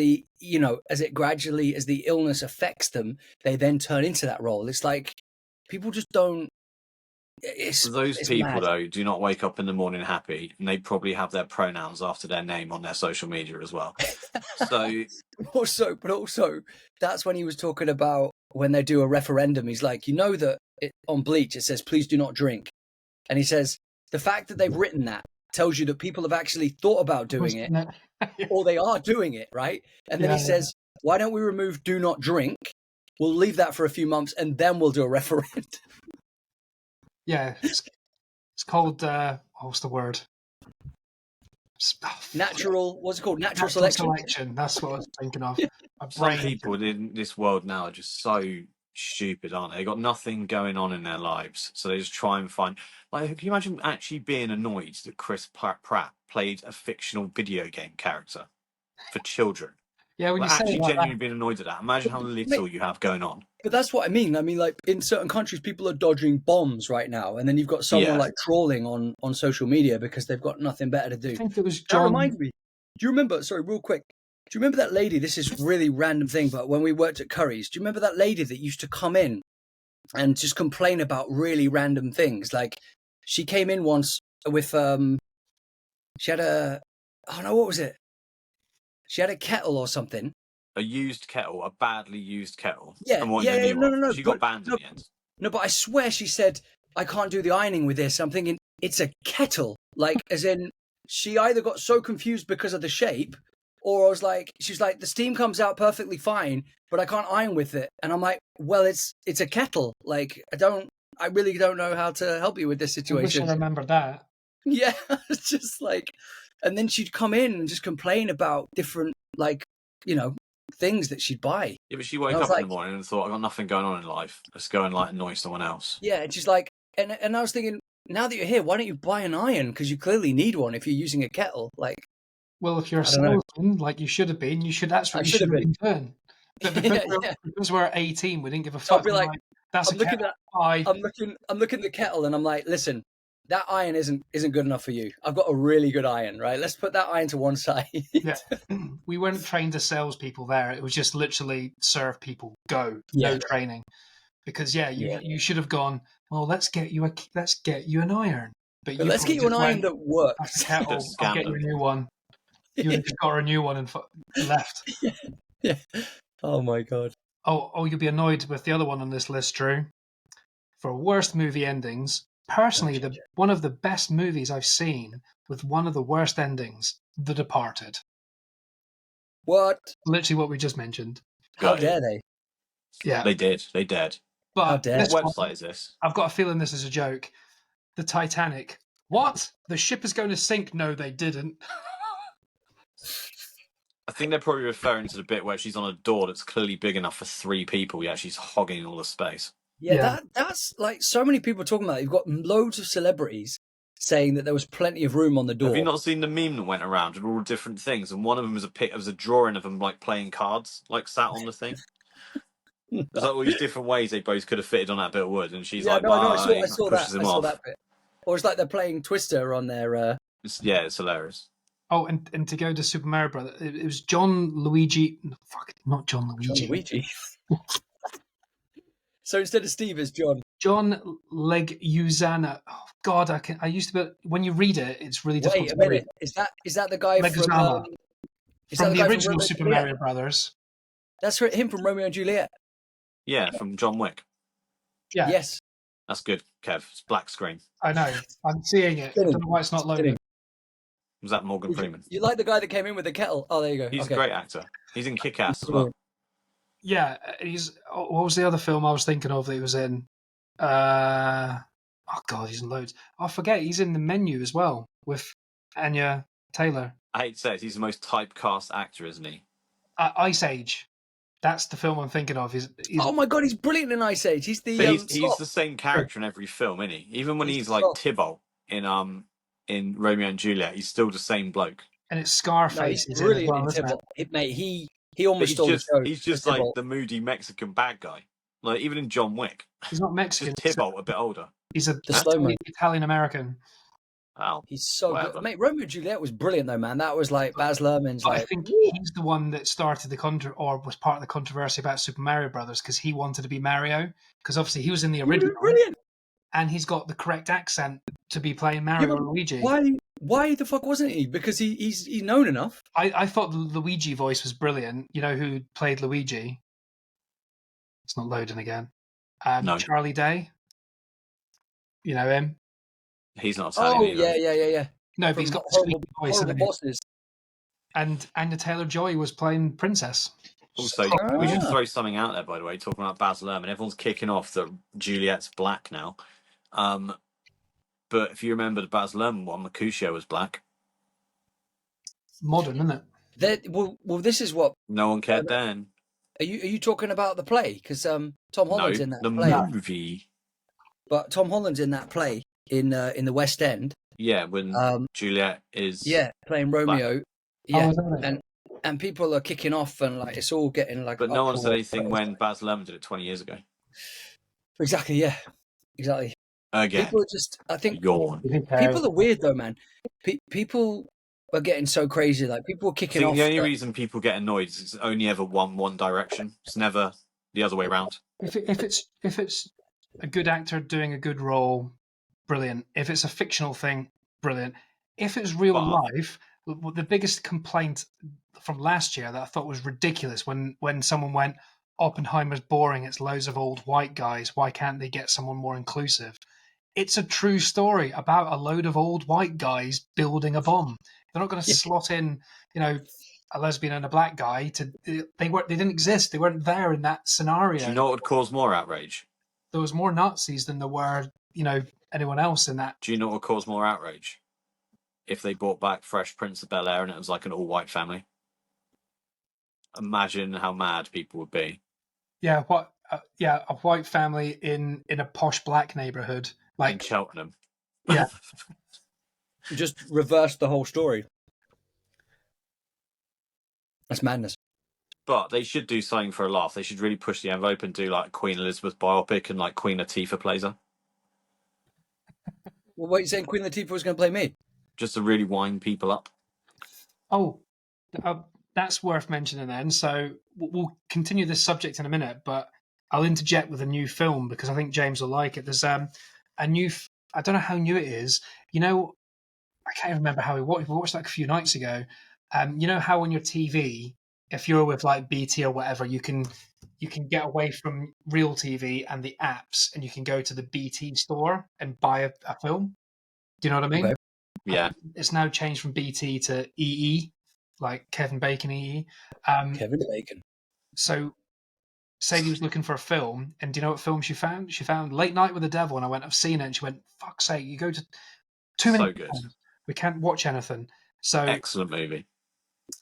it gradually, as the illness affects them, they then turn into that role. It's like people just don't. those It's people, mad. though, do not wake up in the morning happy, and they probably have their pronouns after their name on their social media as well. So But also, that's when he was talking about when they do a referendum. He's like, that on Bleach it says, please do not drink. And he says, the fact that they've written that tells you that people have actually thought about doing it, or they are doing it, right? And then he says, why don't we remove do not drink? We'll leave that for a few months, and then we'll do a referendum. yeah, it's called what's the word? Natural, what's it called? Natural Natural selection. That's what I was thinking of. My some brain. people in this world now are just so stupid, aren't they? They've got nothing going on in their lives, so they just try and find. Like, can you imagine actually being annoyed that Chris Pratt played a fictional video game character for children? Yeah, when Like, you say it actually like that, genuinely being annoyed at that. Imagine how little you have going on. But that's what I mean. I mean, like in certain countries, people are dodging bombs right now, and then you've got someone Yeah. like trawling on social media because they've got nothing better to I do. think it was That John. reminds me. Do you remember? Sorry, real quick. Do you remember that lady? This is really random thing, but when we worked at Curry's, do you remember that lady that used to come in and just complain about really random things? Like she came in once with she had what was it? She had a kettle or something. A used kettle, a badly used kettle, Yeah, and wanting a new no, one. no, no. She But got banned in no, the end. no, but I swear she said, I can't do the ironing with this. I'm thinking, it's a kettle. Like, as in, she either got so confused because of the shape, or I was like, she's like, the steam comes out perfectly fine, but I can't iron with it. And I'm like, well, it's a kettle. Like, I really don't know how to help you with this I wish I situation. remembered that. Yeah, it's just like, and then she'd come in and just complain about different, like, things that she'd buy. Yeah, but she woke And I was up in like, the morning and thought, I got nothing going on in life. Let's go and like annoy someone else. yeah, and she's like, and I was thinking, now that you're here, why don't you buy an iron? Because you clearly need one if you're using a kettle. Like, Well, if you're a I don't know. salesman, like you should have been, that's I what you should should have have been doing. But yeah, yeah. because we're 18, we didn't give a So I'll fuck. be like, That's I'm a looking kettle. at, Bye. I'm looking at the kettle, and I'm like, listen, that iron isn't good enough for you. I've got a really good iron, right? Let's put that iron to one side. Yeah. We weren't trained as salespeople there. It was just literally serve people, go, Yeah. no training. Because Yeah. you should have gone, well, let's get you an iron. But But let's get you an iron that works. That's a kettle. Just I'll scam get you a them. new one. You would have just got her a new one and left. Yeah. Oh my god. Oh, you'll be annoyed with the other one on this list, Drew. For worst movie endings, personally, one of the best movies I've seen with one of the worst endings, The Departed. What? Literally what we just mentioned. How dare they? Yeah. They did. They did. But How dare What this one, website is this? I've got a feeling this is a joke. The Titanic. What? The ship is going to sink? No, they didn't. I think they're probably referring to the bit where she's on a door that's clearly big enough for 3 people, yet she's hogging all the space. Yeah, that's like so many people talking about it. You've got loads of celebrities saying that there was plenty of room on the door. Have you not seen the meme that went around with all different things? And one of them was a drawing of them like playing cards, like sat on the thing. There's like all these different ways they both could have fitted on that bit of wood, and she's like, no, I saw that. pushes him I saw off. that bit. Or it's like they're playing Twister on their. It's hilarious. Oh, and to go to Super Mario Brothers, it was John Luigi. Fuck, not John Luigi. John Luigi. So instead of Steve, it's John. John Leguizamo. Oh God, I used to be. When you read it, it's really difficult. Wait a minute. Is that the guy Leguizamo. From the original Super Juliet? Mario Brothers? That's him from Romeo and Juliet. Yeah, from John Wick. Yeah. Yes. That's good, Kev. It's black screen. I know. I'm seeing it. I don't know why it's not loading. Was that Morgan Freeman? You like the guy that came in with the kettle? Oh, there you go. He's a great actor. He's in Kick-Ass as well. Yeah, what was the other film I was thinking of that he was in? Oh God, he's in loads. I forget. He's in The Menu as well with Anya Taylor. I hate to say it, he's the most typecast actor, isn't he? Ice Age. That's the film I'm thinking of. He's oh my God, he's brilliant in Ice Age. He's the he's the same character in every film, isn't he? Even when he's like Tybalt in Romeo and Juliet, he's still the same bloke. And it's Scarface. No, he's brilliant in Tybalt. Mate, he almost stole the show. He's just like the moody Mexican bad guy. Like even in John Wick. He's not Mexican. Just Tybalt, a bit older. He's Italian American. Wow. He's so good. Mate, Romeo and Juliet was brilliant though, man. That was like Baz Luhrmann's. I think he's the one that started was part of the controversy about Super Mario Brothers because he wanted to be Mario because obviously he was in the original. Brilliant. And he's got the correct accent to be playing Mario or Luigi. Why the fuck wasn't he? Because he's known enough. I thought the Luigi voice was brilliant. You know who played Luigi? It's not loading again. No. Charlie Day. You know him? He's not Italian either. Yeah. No, but he's got a voice. Horrible bosses. And Anya Taylor-Joy was playing Princess. Also, we should throw something out there, by the way, talking about Baz Luhrmann. Everyone's kicking off that Juliet's black now. But if you remember the Baz Luhrmann one, Mercutio was black. Modern, isn't it? Well, this is what... No one cared then. Are you talking about the play? Because Tom Holland's in that play. The movie. But Tom Holland's in that play in the West End. Yeah, when Juliet is... Yeah, playing Romeo. Black. Yeah, oh, and people are kicking off and like it's all getting like... But no one said anything when Baz Luhrmann did it 20 years ago. Exactly, yeah. Exactly. Again. People are just... I think... Yawn. People are weird though, man. People are getting so crazy. Like people are kicking off... The only reason people get annoyed is it's only ever one direction. It's never the other way around. If it's a good actor doing a good role, brilliant. If it's a fictional thing, brilliant. If it's real life... The biggest complaint from last year that I thought was ridiculous when someone went, Oppenheimer's boring, it's loads of old white guys, why can't they get someone more inclusive? It's a true story about a load of old white guys building a bomb. They're not going to slot in, a lesbian and a black guy. They didn't exist. They weren't there in that scenario. Do you know what would cause more outrage? There was more Nazis than there were, anyone else in that. Do you know what would cause more outrage? If they brought back Fresh Prince of Bel-Air and it was like an all-white family. Imagine how mad people would be. Yeah, a white family in a posh black neighborhood. Like in Cheltenham. Yeah. Just reverse the whole story. That's madness. But they should do something for a laugh. They should really push the envelope and do like Queen Elizabeth biopic and like Queen Latifah plays her. Well, what are you saying? Queen Latifah was going to play me? Just to really wind people up. Oh, that's worth mentioning then. So we'll continue this subject in a minute, but I'll interject with a new film because I think James will like it. There's a new, I don't know how new it is. I can't even remember how we watched that a few nights ago. You know how on your TV, if you're with like BT or whatever, you can get away from real TV and the apps and you can go to the BT store and buy a film. Do you know what I mean? Okay. Yeah. It's now changed from BT to EE, like Kevin Bacon EE. Kevin Bacon. So Sadie was looking for a film, and do you know what film she found? She found Late Night with the Devil, and I went, I've seen it, and she went, fuck's sake, you go to too many films. We can't watch anything. So excellent movie.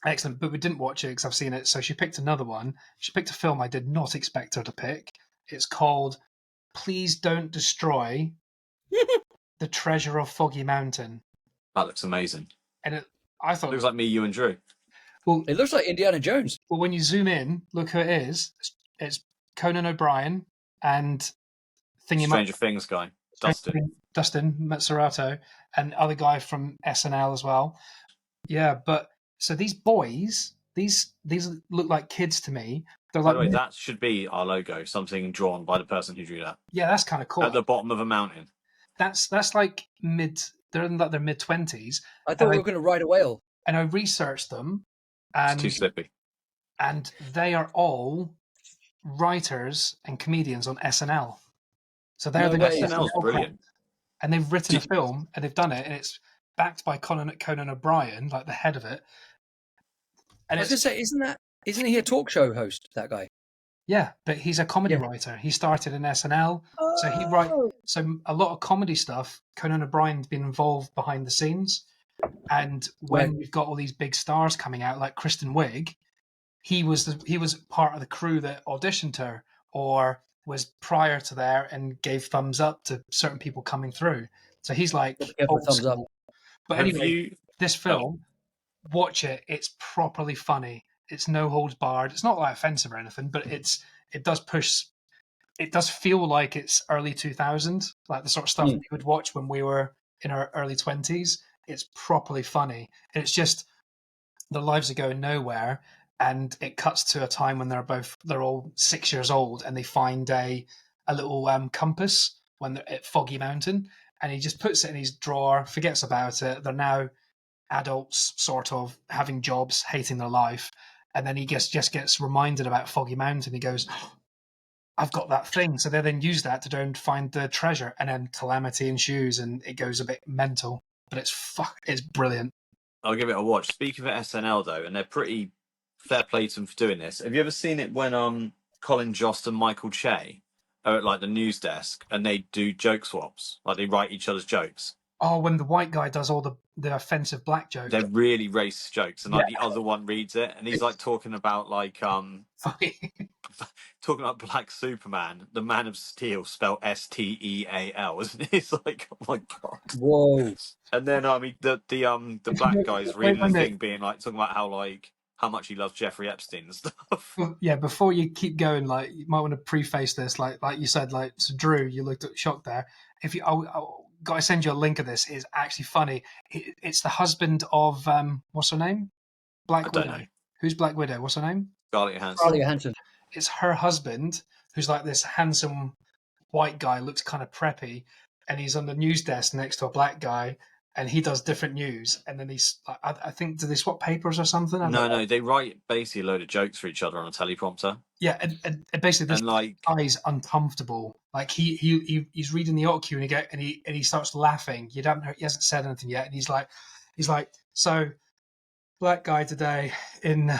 Excellent, but we didn't watch it because I've seen it. So she picked another one. She picked a film I did not expect her to pick. It's called please don't destroy the treasure of Foggy Mountain. That looks amazing. And I thought, Looks like me, you, and Drew. well, It looks like Indiana Jones. well, when you zoom in, look who it is. It's Conan O'Brien and Stranger Things guy, Dustin Mazzarato, and other guy from SNL as well. Yeah, but so these boys, these look like kids to me. They're By like, the way, that should be our logo. Something drawn by the person who drew that. yeah, that's kind of cool. At the bottom of a mountain. That's like they're in like their mid-20s. I thought we were going to ride a whale. And I researched them, and It's too slippy. And they are all writers and comedians on SNL. So they're the SNL's brilliant. And they've written a film, and they've done it, and it's backed by Conan O'Brien, like the head of it. And I was going to say, isn't he a talk show host, that guy? Yeah, but he's a comedy writer. He started in SNL, so he writes. So a lot of comedy stuff. Conan O'Brien's been involved behind the scenes, and when we've got all these big stars coming out, like Kristen Wiig, he was part of the crew that auditioned her, or was prior to there and gave thumbs up to certain people coming through. So he's like thumbs up. But anyway, this film, watch it. It's properly funny. It's no holds barred. It's not like offensive or anything, but it does push. It does feel like it's early 2000s, like the sort of stuff we would watch when we were in our early 20s. It's properly funny. And it's just their lives are going nowhere, and it cuts to a time when they're all 6 years old, and they find a little compass when they're at Foggy Mountain, and he just puts it in his drawer, forgets about it. They're now adults, sort of having jobs, hating their life. And then he just gets reminded about Foggy Mountain. He goes, I've got that thing. So they then use that to go and find the treasure. And then calamity ensues, and it goes a bit mental. But it's brilliant. I'll give it a watch. Speaking of SNL, though, and they're pretty fair play to them for doing this. Have you ever seen it when Colin Jost and Michael Che are at like the news desk and they do joke swaps? Like they write each other's jokes. Oh, when the white guy does all the offensive black jokes. They're really racist jokes, and like the other one reads it, and he's like talking about like talking about Black Superman, the Man of Steel, spelled Steal, isn't it? It's like, oh my god. Whoa. And then the black guy's reading the thing, being like talking about how much he loves Jeffrey Epstein and stuff. Yeah, before you keep going, like you might want to preface this, like you said, like so Drew, you looked shocked there. If you, I'll got to send you a link of this. It's actually funny. It's the husband of what's her name? Black Widow. Know. Who's Black Widow? What's her name? Scarlett Johansson. Scarlett Johansson. It's her husband, who's like this handsome white guy, looks kind of preppy, and he's on the news desk next to a black guy, and he does different news. And then I think, do they swap papers or something? No, they write basically a load of jokes for each other on a teleprompter. Yeah, and basically this guy's uncomfortable. Like he's reading the OQ and he starts laughing. He hasn't said anything yet, and he's like, so black guy today in.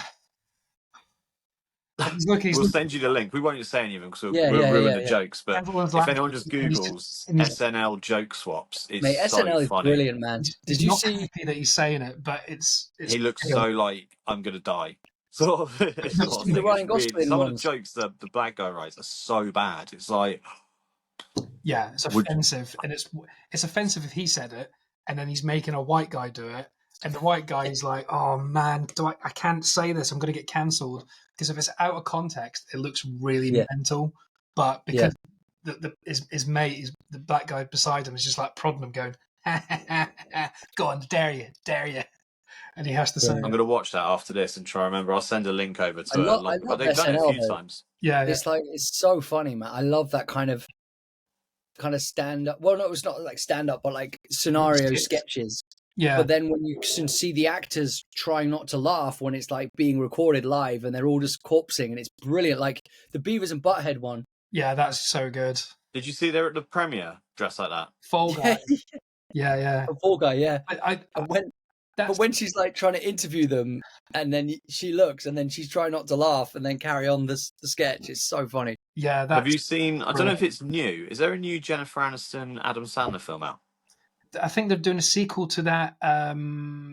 We'll send you the link. We won't just say anything because we'll ruin the jokes. But if anyone just Googles SNL joke swaps, it's Mate, so SNL is funny. Brilliant, man. Did you see that he's saying it? But he looks so like I'm gonna die. Sort of. The Ryan Gosling some ones. of the jokes the black guy writes are so bad. It's like, yeah, it's offensive, and it's offensive if he said it, and then he's making a white guy do it. And the white guy is like, "Oh man, I can't say this. I'm going to get cancelled because if it's out of context, it looks really mental." But because his mate, the black guy beside him, is just like prodding him, going, "Go on, dare you," and he has to say, "I'm going to watch that after this and try to remember." I'll send a link over to it. But they've done it a few times. Yeah, it's like it's so funny, man. I love that kind of stand up. Well, no, it's not like stand up, but like scenario sketches. Yeah. But then when you can see the actors trying not to laugh when it's like being recorded live and they're all just corpsing, and it's brilliant. Like the Beavis and Butthead one. Yeah, that's so good. Did you see they're at the premiere dressed like that? Fall Guy. Yeah. A Fall Guy, yeah. But when she's like trying to interview them, and then she looks, and then she's trying not to laugh, and then carry on the sketch. It's so funny. Yeah. Have you seen? I don't know if it's new. Is there a new Jennifer Aniston Adam Sandler film out? I think they're doing a sequel to that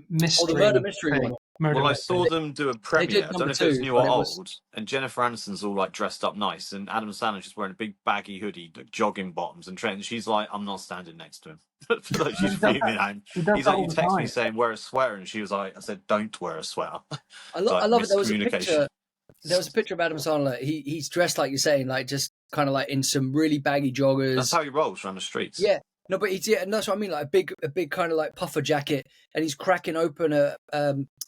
mystery. the murder mystery one. Murder Well, I mystery. saw them do a did premiere. I don't number know if it was 2, new or but it was- old. And Jennifer Aniston's all like dressed up nice, and Adam Sandler's just wearing a big baggy hoodie, like, jogging bottoms, and Trent. She's like, "I'm not standing next to him." Like, she's fuming at him. He does He's that like, all "You the text me time. saying wear a sweater," and she was like, "I said don't wear a sweater." I Like, love it. There was a miscommunication. picture. There was a picture of Adam Sandler. He's dressed like you're saying, like just kind of like in some really baggy joggers. That's how he rolls around the streets. Yeah. No, but and that's what I mean, like a big kind of like puffer jacket, and he's cracking open a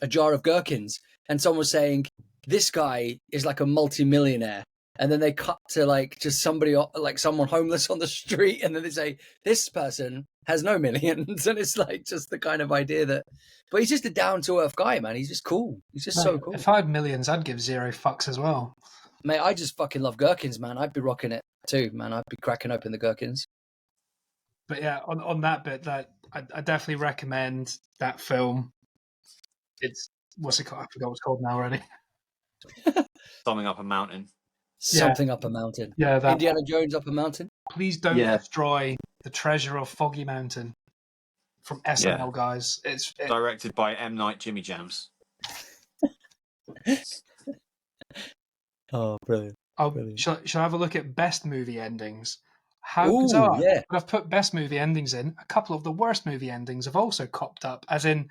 jar of gherkins, and someone was saying this guy is like a multi-millionaire, and then they cut to like just somebody like someone homeless on the street, and then they say this person has no millions, and it's like just the kind of idea that, but he's just a down to earth guy, man. He's just cool. He's just so cool. If I had millions, I'd give zero fucks as well. Mate, I just fucking love gherkins, man. I'd be rocking it too, man. I'd be cracking open the gherkins. But yeah, on that bit, that I definitely recommend that film. It's what's it called? I forgot what it's called now already. Something up a mountain. Something up a mountain. Yeah, that Indiana Jones up a mountain. Please don't destroy the treasure of Foggy Mountain from SNL, guys. It's Directed by M. Night Jimmy Jams. Oh, brilliant. Shall I have a look at best movie endings? How Ooh, bizarre. yeah. I've put best movie endings in. A couple of the worst movie endings have also copped up, as in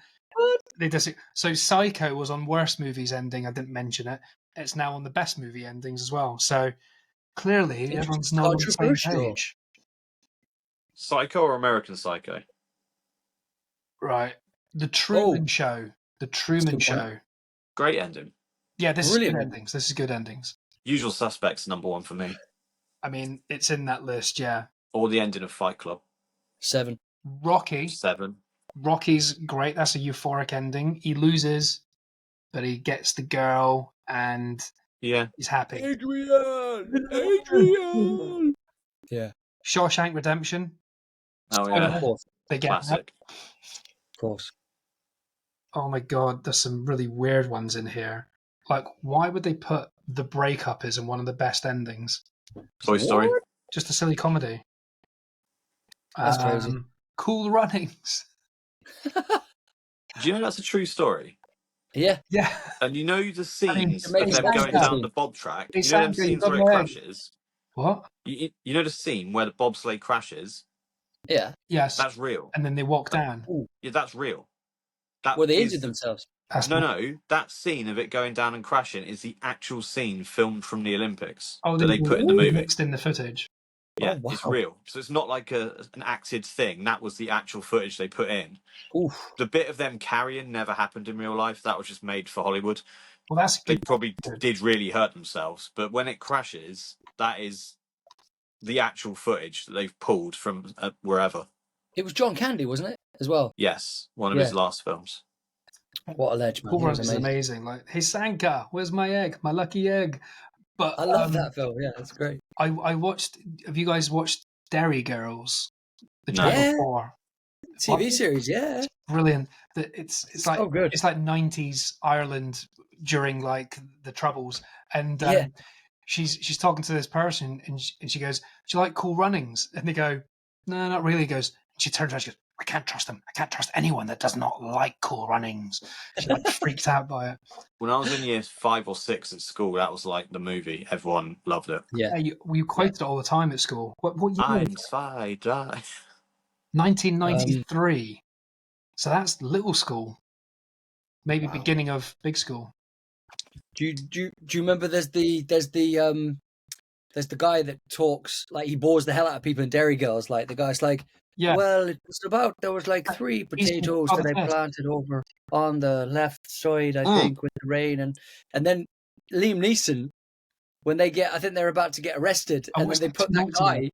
so Psycho was on worst movies ending. I didn't mention it. It's now on the best movie endings as well. So clearly everyone's not on the same page. Psycho or American Psycho? Right. The Truman Show. The Truman Show. Great ending. Yeah, this is good endings. This is good endings. Usual Suspects #1 for me. I mean, it's in that list, yeah. Or the ending of Fight Club. 7. Rocky. 7. Rocky's great. That's a euphoric ending. He loses, but he gets the girl and he's happy. Adrian! Yeah. Shawshank Redemption. Oh, yeah. Of course. They get Classic. Of course. Oh my god, there's some really weird ones in here. Like, why would they put The Breakup as in one of the best endings? Toy Story. Just a silly comedy. That's crazy. Cool Runnings. Do you know that's a true story? Yeah. Yeah. And you know the scenes of maybe them that's going that down scene. the bob track? Hey, You know them Sandra, scenes you where it got crashes? What? You know the scene where the bobsleigh crashes? Yeah. Yes. That's real. And then they walk down. Yeah, that's real. That Well, they is injured themselves. No, that scene of it going down and crashing is the actual scene filmed from the Olympics that they they put in the movie. mixed in the footage. Yeah, Oh, wow. it's real. So it's not like an acted thing. That was the actual footage they put in. Oof. The bit of them carrying never happened in real life. That was just made for Hollywood. Well, that's They good. probably did really hurt themselves. But when it crashes, that is the actual footage that they've pulled from wherever. It was John Candy, wasn't it? As well. Yes, one of his last films. What a legend, man. Cool He was Runnings is amazing. Like, hey Sanka, where's my egg? My lucky egg. But I love that film. Yeah, that's great. I watched. Have you guys watched Derry Girls? The No. Channel Yeah. 4. TV series, yeah. Brilliant. It's like So good. It's like 90s Ireland during like the Troubles, and she's talking to this person, and she goes, "Do you like Cool Runnings?" And they go, "No, not really." He goes, she turns around, she goes, "I can't trust them. I can't trust anyone that does not like Cool Runnings." She like freaks out by it. When I was in year 5 or 6 at school, that was like the movie. Everyone loved it. Yeah. You quoted it all the time at school. What year? I'm Spider. 1993. So that's little school. Maybe beginning of big school. Do you remember there's the guy that talks like he bores the hell out of people in Dairy Girls. Like the guy's like, Yeah. well, it was about there was like 3 potatoes that I planted over on the left side, I think, with the rain, and then Liam Neeson, when they get, I think they're about to get arrested, and then they put that guy.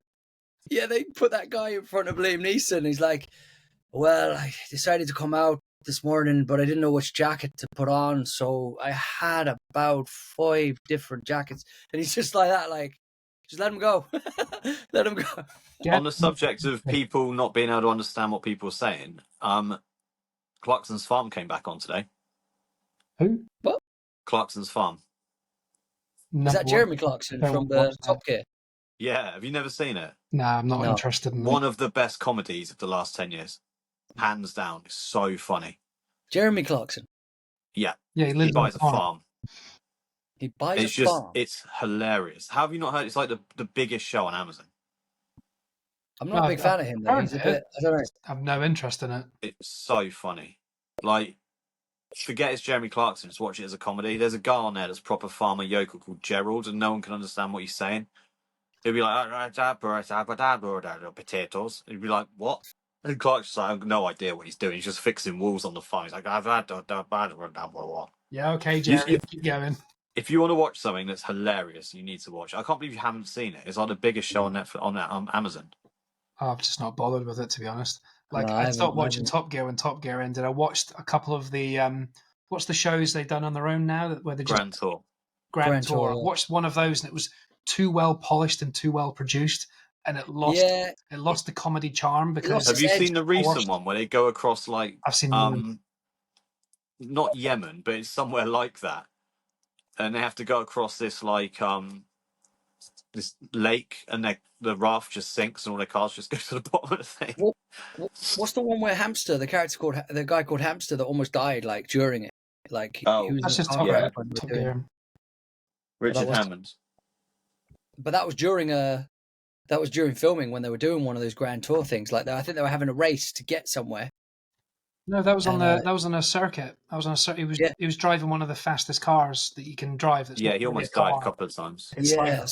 Yeah, they put that guy in front of Liam Neeson. He's like, well, I decided to come out this morning, but I didn't know which jacket to put on, so I had about 5 different jackets. And he's just like that, like, just let him go. Let him go. On the subject of people not being able to understand what people are saying, Clarkson's Farm came back on today. Who? What? Clarkson's Farm. Is that Jeremy Clarkson from the Top Gear? Yeah, have you never seen it? No, I'm not interested in One of the best comedies of the last 10 years. hands down. It's so funny. Jeremy Clarkson. Yeah, Yeah, he lives on buys a a farm. He buys It's a just, farm. it's hilarious. How have you not heard? It's like the biggest show on Amazon. I'm not a big fan of him, though. He's a bit, I don't know. I have no interest in it. It's so funny. Like, forget it's Jeremy Clarkson. Just watch it as a comedy. There's a guy on there that's proper farmer yokel called Gerald, and no one can understand what he's saying. He'll be like, potatoes. He'd be like, what? And Clark's like, I have no idea what he's doing. He's just fixing walls on the farm. He's like, Yeah, okay, Jerry, keep going. if you want to watch something that's hilarious, you need to watch it. I can't believe you haven't seen it. It's like the biggest show on Netflix, on Amazon. Oh, I've just not bothered with it, to be honest. Like, No, I stopped watching haven't. Top Gear when Top Gear ended. I watched a couple of the what's the shows they've done on their own now where they just Grand Tour. Grand Tour. Yeah. I watched one of those and it was too well polished and too well produced, and it lost the comedy charm because. Have you seen the recent one where they go across like I've seen not Yemen, but it's somewhere like that, and they have to go across this like this lake, and the raft just sinks and all their cars just go to the bottom of the thing. What's the one where Hamster, the guy called Hamster that almost died like during it? Like he was that's just Top Top Gear. Gear. Richard Hammond. But that was during filming when they were doing one of those Grand Tour things. Like I think they were having a race to get somewhere. No, that was on a circuit. That was on a circuit. He was driving one of the fastest cars that you can drive. That's he almost died a couple of times. It's like a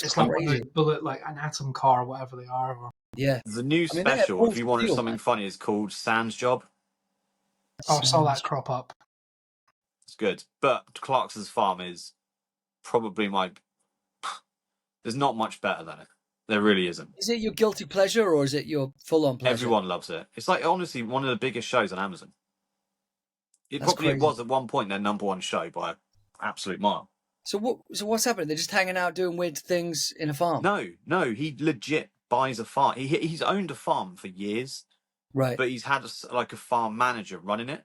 bullet, like an atom car, whatever they are. Yeah. The new special, if you wanted something funny, is called Sam's Job. Oh, I saw that crop up. It's good, but Clarkson's Farm is probably there's not much better than it. There really isn't. Is it your guilty pleasure or is it your full-on pleasure? Everyone loves it. It's like honestly one of the biggest shows on Amazon. It was at one point their number one show by an absolute mile. So what's happening? They're just hanging out doing weird things in a farm? No, he legit buys a farm. He's owned a farm for years, right? But he's had a farm manager running it,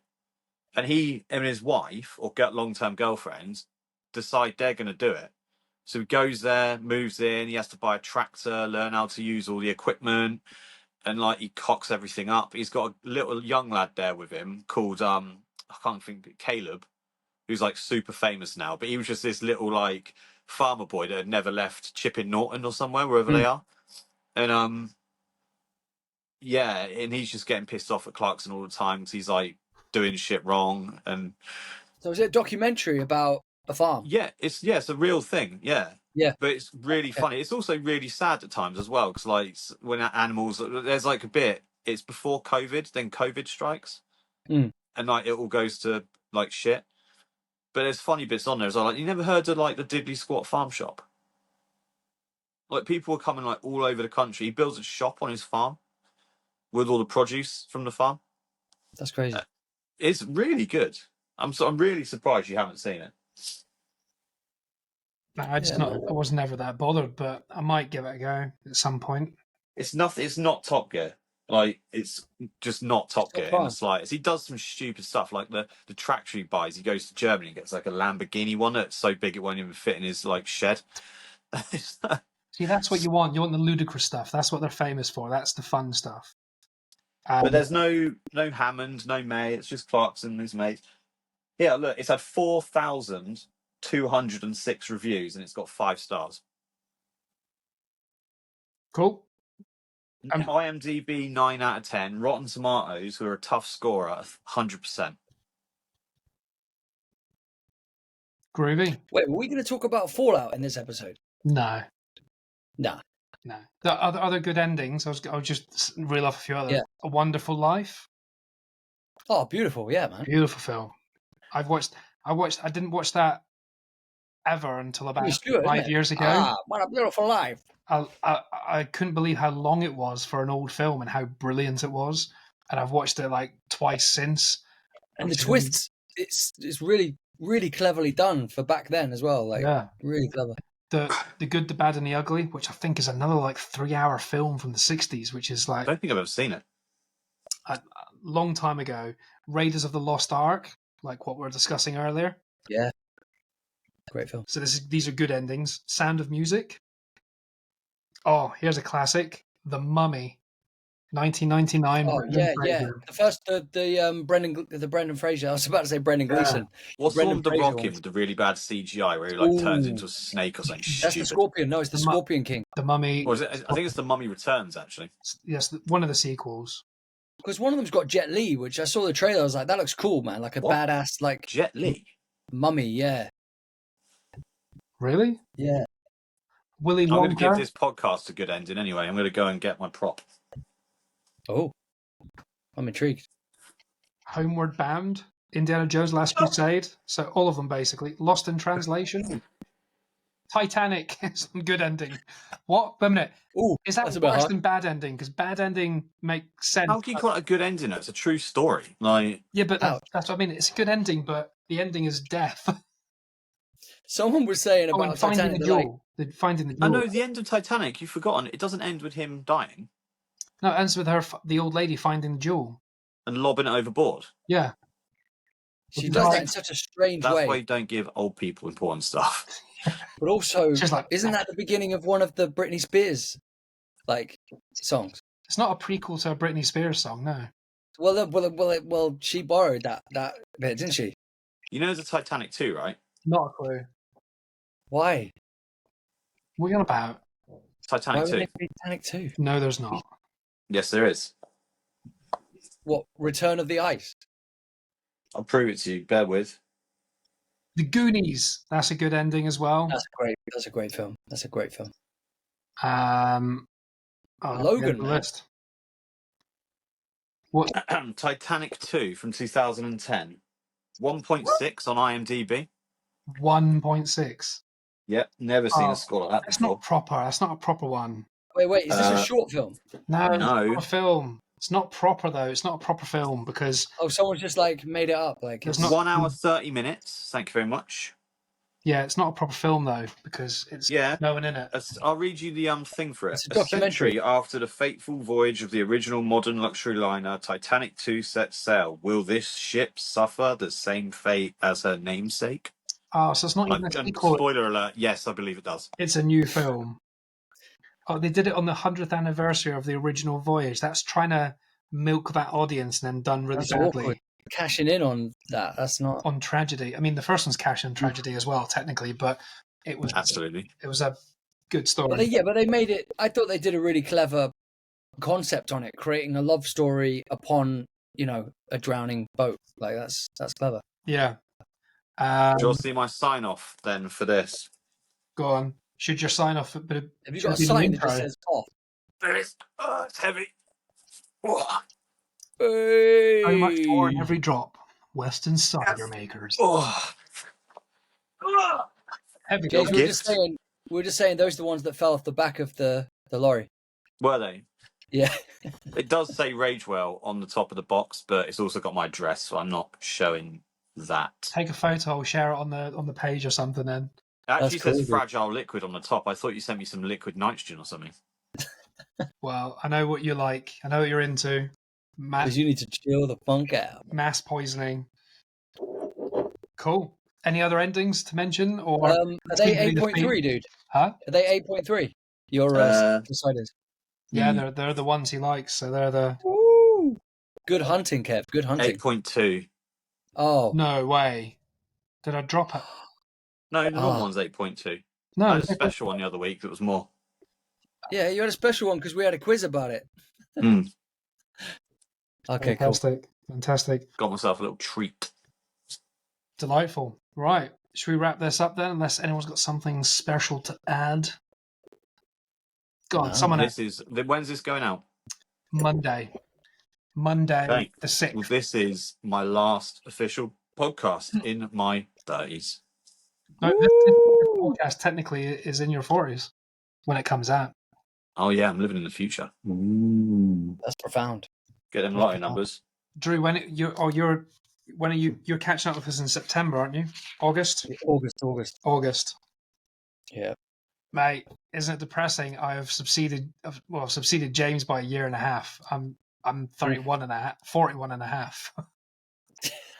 and he and his wife or long-term girlfriend decide they're going to do it. So he goes there, moves in. He has to buy a tractor, learn how to use all the equipment, and like he cocks everything up. He's got a little young lad there with him called I can't think, Caleb, who's like super famous now, but he was just this little like farmer boy that had never left Chipping Norton or somewhere, wherever they are. And and he's just getting pissed off at Clarkson all the time because he's like doing shit wrong. And so is it a documentary about a farm? Yeah, it's a real thing. Yeah. But it's really funny. It's also really sad at times as well because like when animals, there's like a bit. It's before COVID, then COVID strikes. And like it all goes to like shit, but there's funny bits on there as well. Like you never heard of like the Diddley Squat Farm Shop? Like people are coming like all over the country. He builds a shop on his farm with all the produce from the farm. That's crazy. It's really good. I'm really surprised you haven't seen it. No, I was never that bothered, but I might give it a go at some point. It's nothing. It's not Top Gear. Like it's just not Top Gear in the slightest. He does some stupid stuff, like the tractor he buys. He goes to Germany and gets like a Lamborghini one that's so big it won't even fit in his like shed. See, that's what you want. You want the ludicrous stuff. That's what they're famous for. That's the fun stuff. But there's no Hammond, no May. It's just Clarkson and his mates. Yeah, look, it's had 4,206 reviews and it's got 5 stars. Cool. IMDb 9 out of 10. Rotten Tomatoes, who are a tough scorer, 100%. Groovy. Wait, were we going to talk about Fallout in this episode? No. No. The other good endings. I'll just reel off a few others. Yeah. A Wonderful Life. Oh, beautiful! Yeah, man. Beautiful film. I didn't watch that ever until about 5 years ago. Ah, what a beautiful life! I couldn't believe how long it was for an old film and how brilliant it was. And I've watched it like twice since. And the twists, it's really, really cleverly done for back then as well. Like, really clever. The Good, the Bad, and the Ugly, which I think is another like 3-hour film from the 60s, which is like... I don't think I've ever seen it. A long time ago. Raiders of the Lost Ark, like what we were discussing earlier. Yeah. Great film. So these are good endings. Sound of Music. Oh, here's a classic. The Mummy. 1999. Oh Brendan yeah. Fraser. The first, the Brendan Fraser. I was about to say Brendan Gleeson. What's the one Brendan with the Fraser Rock in one. with the really bad CGI where he like turns Ooh. into a snake or something That's the stupid? Scorpion. No, it's the The mu- Scorpion King. The Mummy. Or is it? I think it's the Mummy Returns actually. Yes, one of the sequels. Because one of them's got Jet Li, which I saw the trailer. I was like, that looks cool, man. Like a What? badass, like Jet Li. mummy. Yeah. Really? Yeah. Willy I'm going to give Wonka. this podcast a good ending anyway. I'm going to go and get my prop. Oh, I'm intrigued. Homeward Bound. Indiana Jones Last Crusade. So all of them basically. Lost in Translation. Titanic. Some good ending. What? Wait a minute. Ooh, Is that that's a bit worse hard. than bad ending? Because bad ending makes sense. How can you call it a good ending? It's a true story. Like, Yeah, but Ouch. that's what I mean. It's a good ending, but the ending is death. Someone was saying Oh, about and finding Titanic, the they're like, jewel. Finding the I jewel. know the end of Titanic. You've forgotten. It doesn't end with him dying No, it ends with her, the old lady, finding the jewel. and lobbing it overboard. Yeah. she does that in such a strange That's way. why you don't give old people important stuff. But also, She's like, isn't that the beginning of one of the Britney Spears like songs? It's not a prequel to a Britney Spears song, no. Well, she borrowed that bit, didn't she? You know, there's a Titanic 2, right? Not a clue. Why? What are you on about? Why Titanic would 2. it be Titanic 2? No, there's not. Yes, there is. What, Return of the Ice? I'll prove it to you. Bear with. The Goonies. That's a good ending as well. That's a great film. That's a great film. Logan. man. List. What? Titanic 2 from 2010. 1.6 on IMDb. 1.6. Yep, never seen Oh, a score like that That's before. not proper. That's not a proper one. Wait, is this a short film? No, it's No. not a film. It's not proper though. It's not a proper film because Oh, someone's just like made it up. Like There's it's not- 1 hour 30 minutes. Thank you very much. yeah, it's not a proper film though because it's no one in it. I'll read you the thing for it. It's a documentary. century after the fateful voyage of the original modern luxury liner, Titanic 2 sets sail. Will this ship suffer the same fate as her namesake? Oh, so it's not even a And sequel. spoiler alert, yes, I believe it does. It's a new film. Oh, they did it on the 100th anniversary of the original voyage. That's trying to milk that audience and then done really That's badly. awkward. Cashing in on that. That's not. On tragedy. I mean, the first one's cash and tragedy as well, technically, but it was Absolutely. It was a good story. But they made it. I thought they did a really clever concept on it, creating a love story upon a drowning boat. Like that's clever. Yeah. You'll see my sign off then for this. Go on. Should your sign off? But Have you got a sign that just says off? It's heavy. Oh. Hey! How much more in every drop? Western cider makers. Oh. Heavy. James, Gift. we were just saying those are the ones that fell off the back of the lorry. Were they? Yeah. It does say Ragewell on the top of the box, but it's also got my address, so I'm not showing that. Take a photo, share it on the page or something. Then It actually That's says cool, dude. fragile liquid on the top. I thought you sent me some liquid nitrogen or something. well, I know what you like. I know what you're into. Because you need to chill the funk out. Mass poisoning. Cool. Any other endings to mention? Or Are they 8.3, dude? Huh? Are they 8.3? Your deciders. Yeah, they're the ones he likes. So they're the. Woo! Good hunting, Kev. Good hunting. 8.2. Oh. No way. Did I drop it? No, the normal one's 8.2. No. I had a special one the other week that was more. Yeah, you had a special one because we had a quiz about it. Mm. Okay, cool. Fantastic. Got myself a little treat. Delightful. Right. Should we wrap this up then? Unless anyone's got something special to add. Go on, someone else. When's this going out? Monday, Okay. the 6th. Well, this is my last official podcast in my 30s. No, this podcast technically is in your 40s when it comes out. Oh yeah, I'm living in the future. That's profound. Get them lottery numbers. Drew, when are you're catching up with us in September, aren't you? August. August. Yeah. Mate, isn't it depressing? I've succeeded James by a year and a half. I'm 41 and a half, 41 and a half.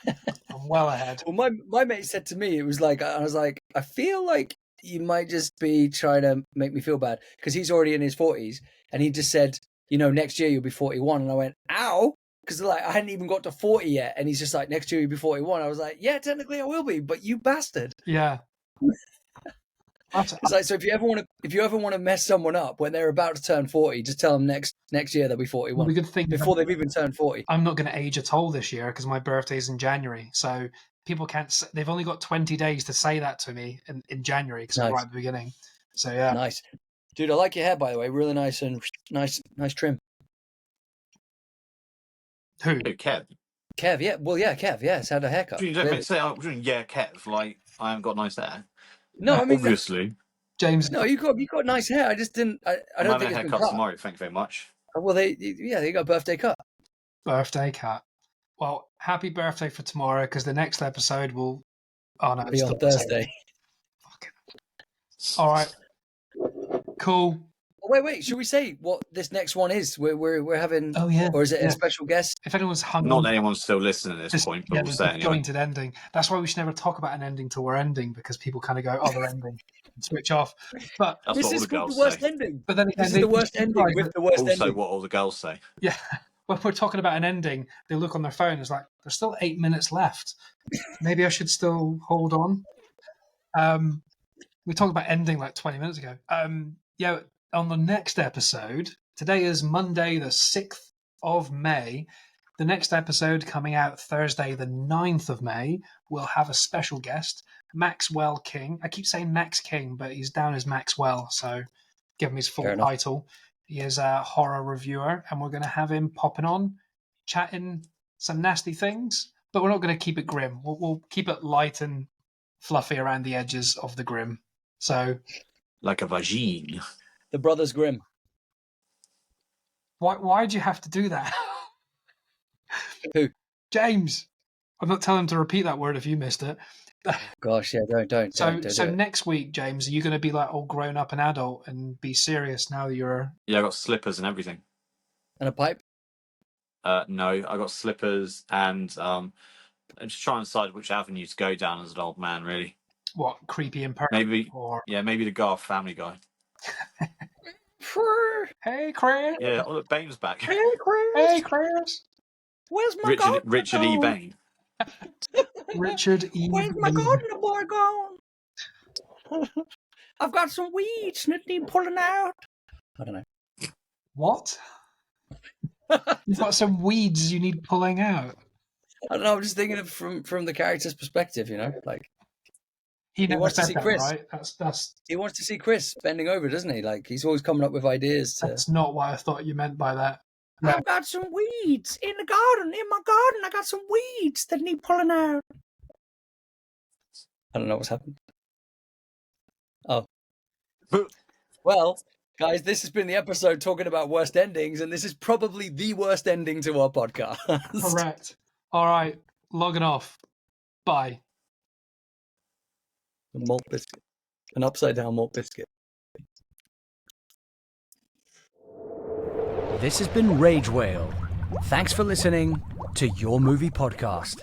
I'm well ahead. Well, my mate said to me, it was like, I was like, I feel like you might just be trying to make me feel bad because he's already in his 40s, and he just said, next year you'll be 41. And I went, ow. Because like I hadn't even got to 40 yet. And he's just like, next year you'll be 41. I was like, yeah, technically I will be, but you bastard. Yeah. It's like, so if you ever want to mess someone up when they're about to turn 40, just tell them next year they'll be 41. Well, the good thing before they've even turned 40. I'm not going to age at all this year because my birthday's in January. So people can't. They've only got 20 days to say that to me in January because I'm right at the beginning. So yeah, nice, dude. I like your hair, by the way. Really nice and nice trim. Who? Kev. Kev, yeah. Well, yeah, Kev, yeah. It's had a haircut. You don't say, yeah, Kev. Like I haven't got nice hair. No, I mean obviously. James. No, you got nice hair. I just didn't. I don't think it's been cut. Tomorrow. Thank you very much. Well, they got a birthday cut. Birthday cut. Well, happy birthday for tomorrow because the next episode will. Oh no, be on Thursday. All right. Cool. Wait. Should we say what this next one is? We're having. Oh yeah. Or is it a special guest? If anyone's hungry. Not that anyone's still listening at this point, but we'll say anyway. Jointed ending. That's why we should never talk about an ending till we're ending because people kind of go, "Oh, they're ending," and switch off. But that's this is the worst ending. But then this is the worst ending with the worst ending. Also, what all the girls say. Yeah. When we're talking about an ending, they look on their phone. It's like there's still 8 minutes left. Maybe I should still hold on. We talked about ending like 20 minutes ago. Yeah. On the next episode, today is Monday, the 6th of May. The next episode coming out Thursday, the 9th of May, we'll have a special guest, Maxwell King. I keep saying Max King, but he's down as Maxwell, so give him his full title. He is a horror reviewer, and we're going to have him popping on, chatting some nasty things, but we're not going to keep it grim. We'll keep it light and fluffy around the edges of the grim. So, like a vagine. The Brothers Grimm. Why'd you have to do that? Who? James. I'm not telling him to repeat that word if you missed it. Gosh, yeah, don't. So next week, James, are you going to be like all grown up and adult and be serious now that you're... Yeah, I got slippers and everything. And a pipe? No, I got slippers and I'm just trying to decide which avenue to go down as an old man, really. What, creepy and pervy? Maybe, maybe the Garth Family Guy. Hey, Chris. Yeah, oh, look, Bane's back. Hey, Chris. Hey, Chris. Where's my gardener Richard E. Bane. Richard E. Where's my gardener boy gone? I've got some weeds that need pulling out. I don't know. What? You've got some weeds you need pulling out. I don't know. I'm just thinking of from the character's perspective, like. He wants to see Chris. Right? That's. He wants to see Chris bending over, doesn't he? Like he's always coming up with ideas. That's not what I thought you meant by that. No. I've got some weeds in the garden. In my garden, I got some weeds that need pulling out. I don't know what's happened. Oh. Well, guys, this has been the episode talking about worst endings, and this is probably the worst ending to our podcast. Correct. All right, logging off. Bye. A malt biscuit. An upside down malt biscuit. This has been Rage Whale. Thanks for listening to Your Movie Podcast.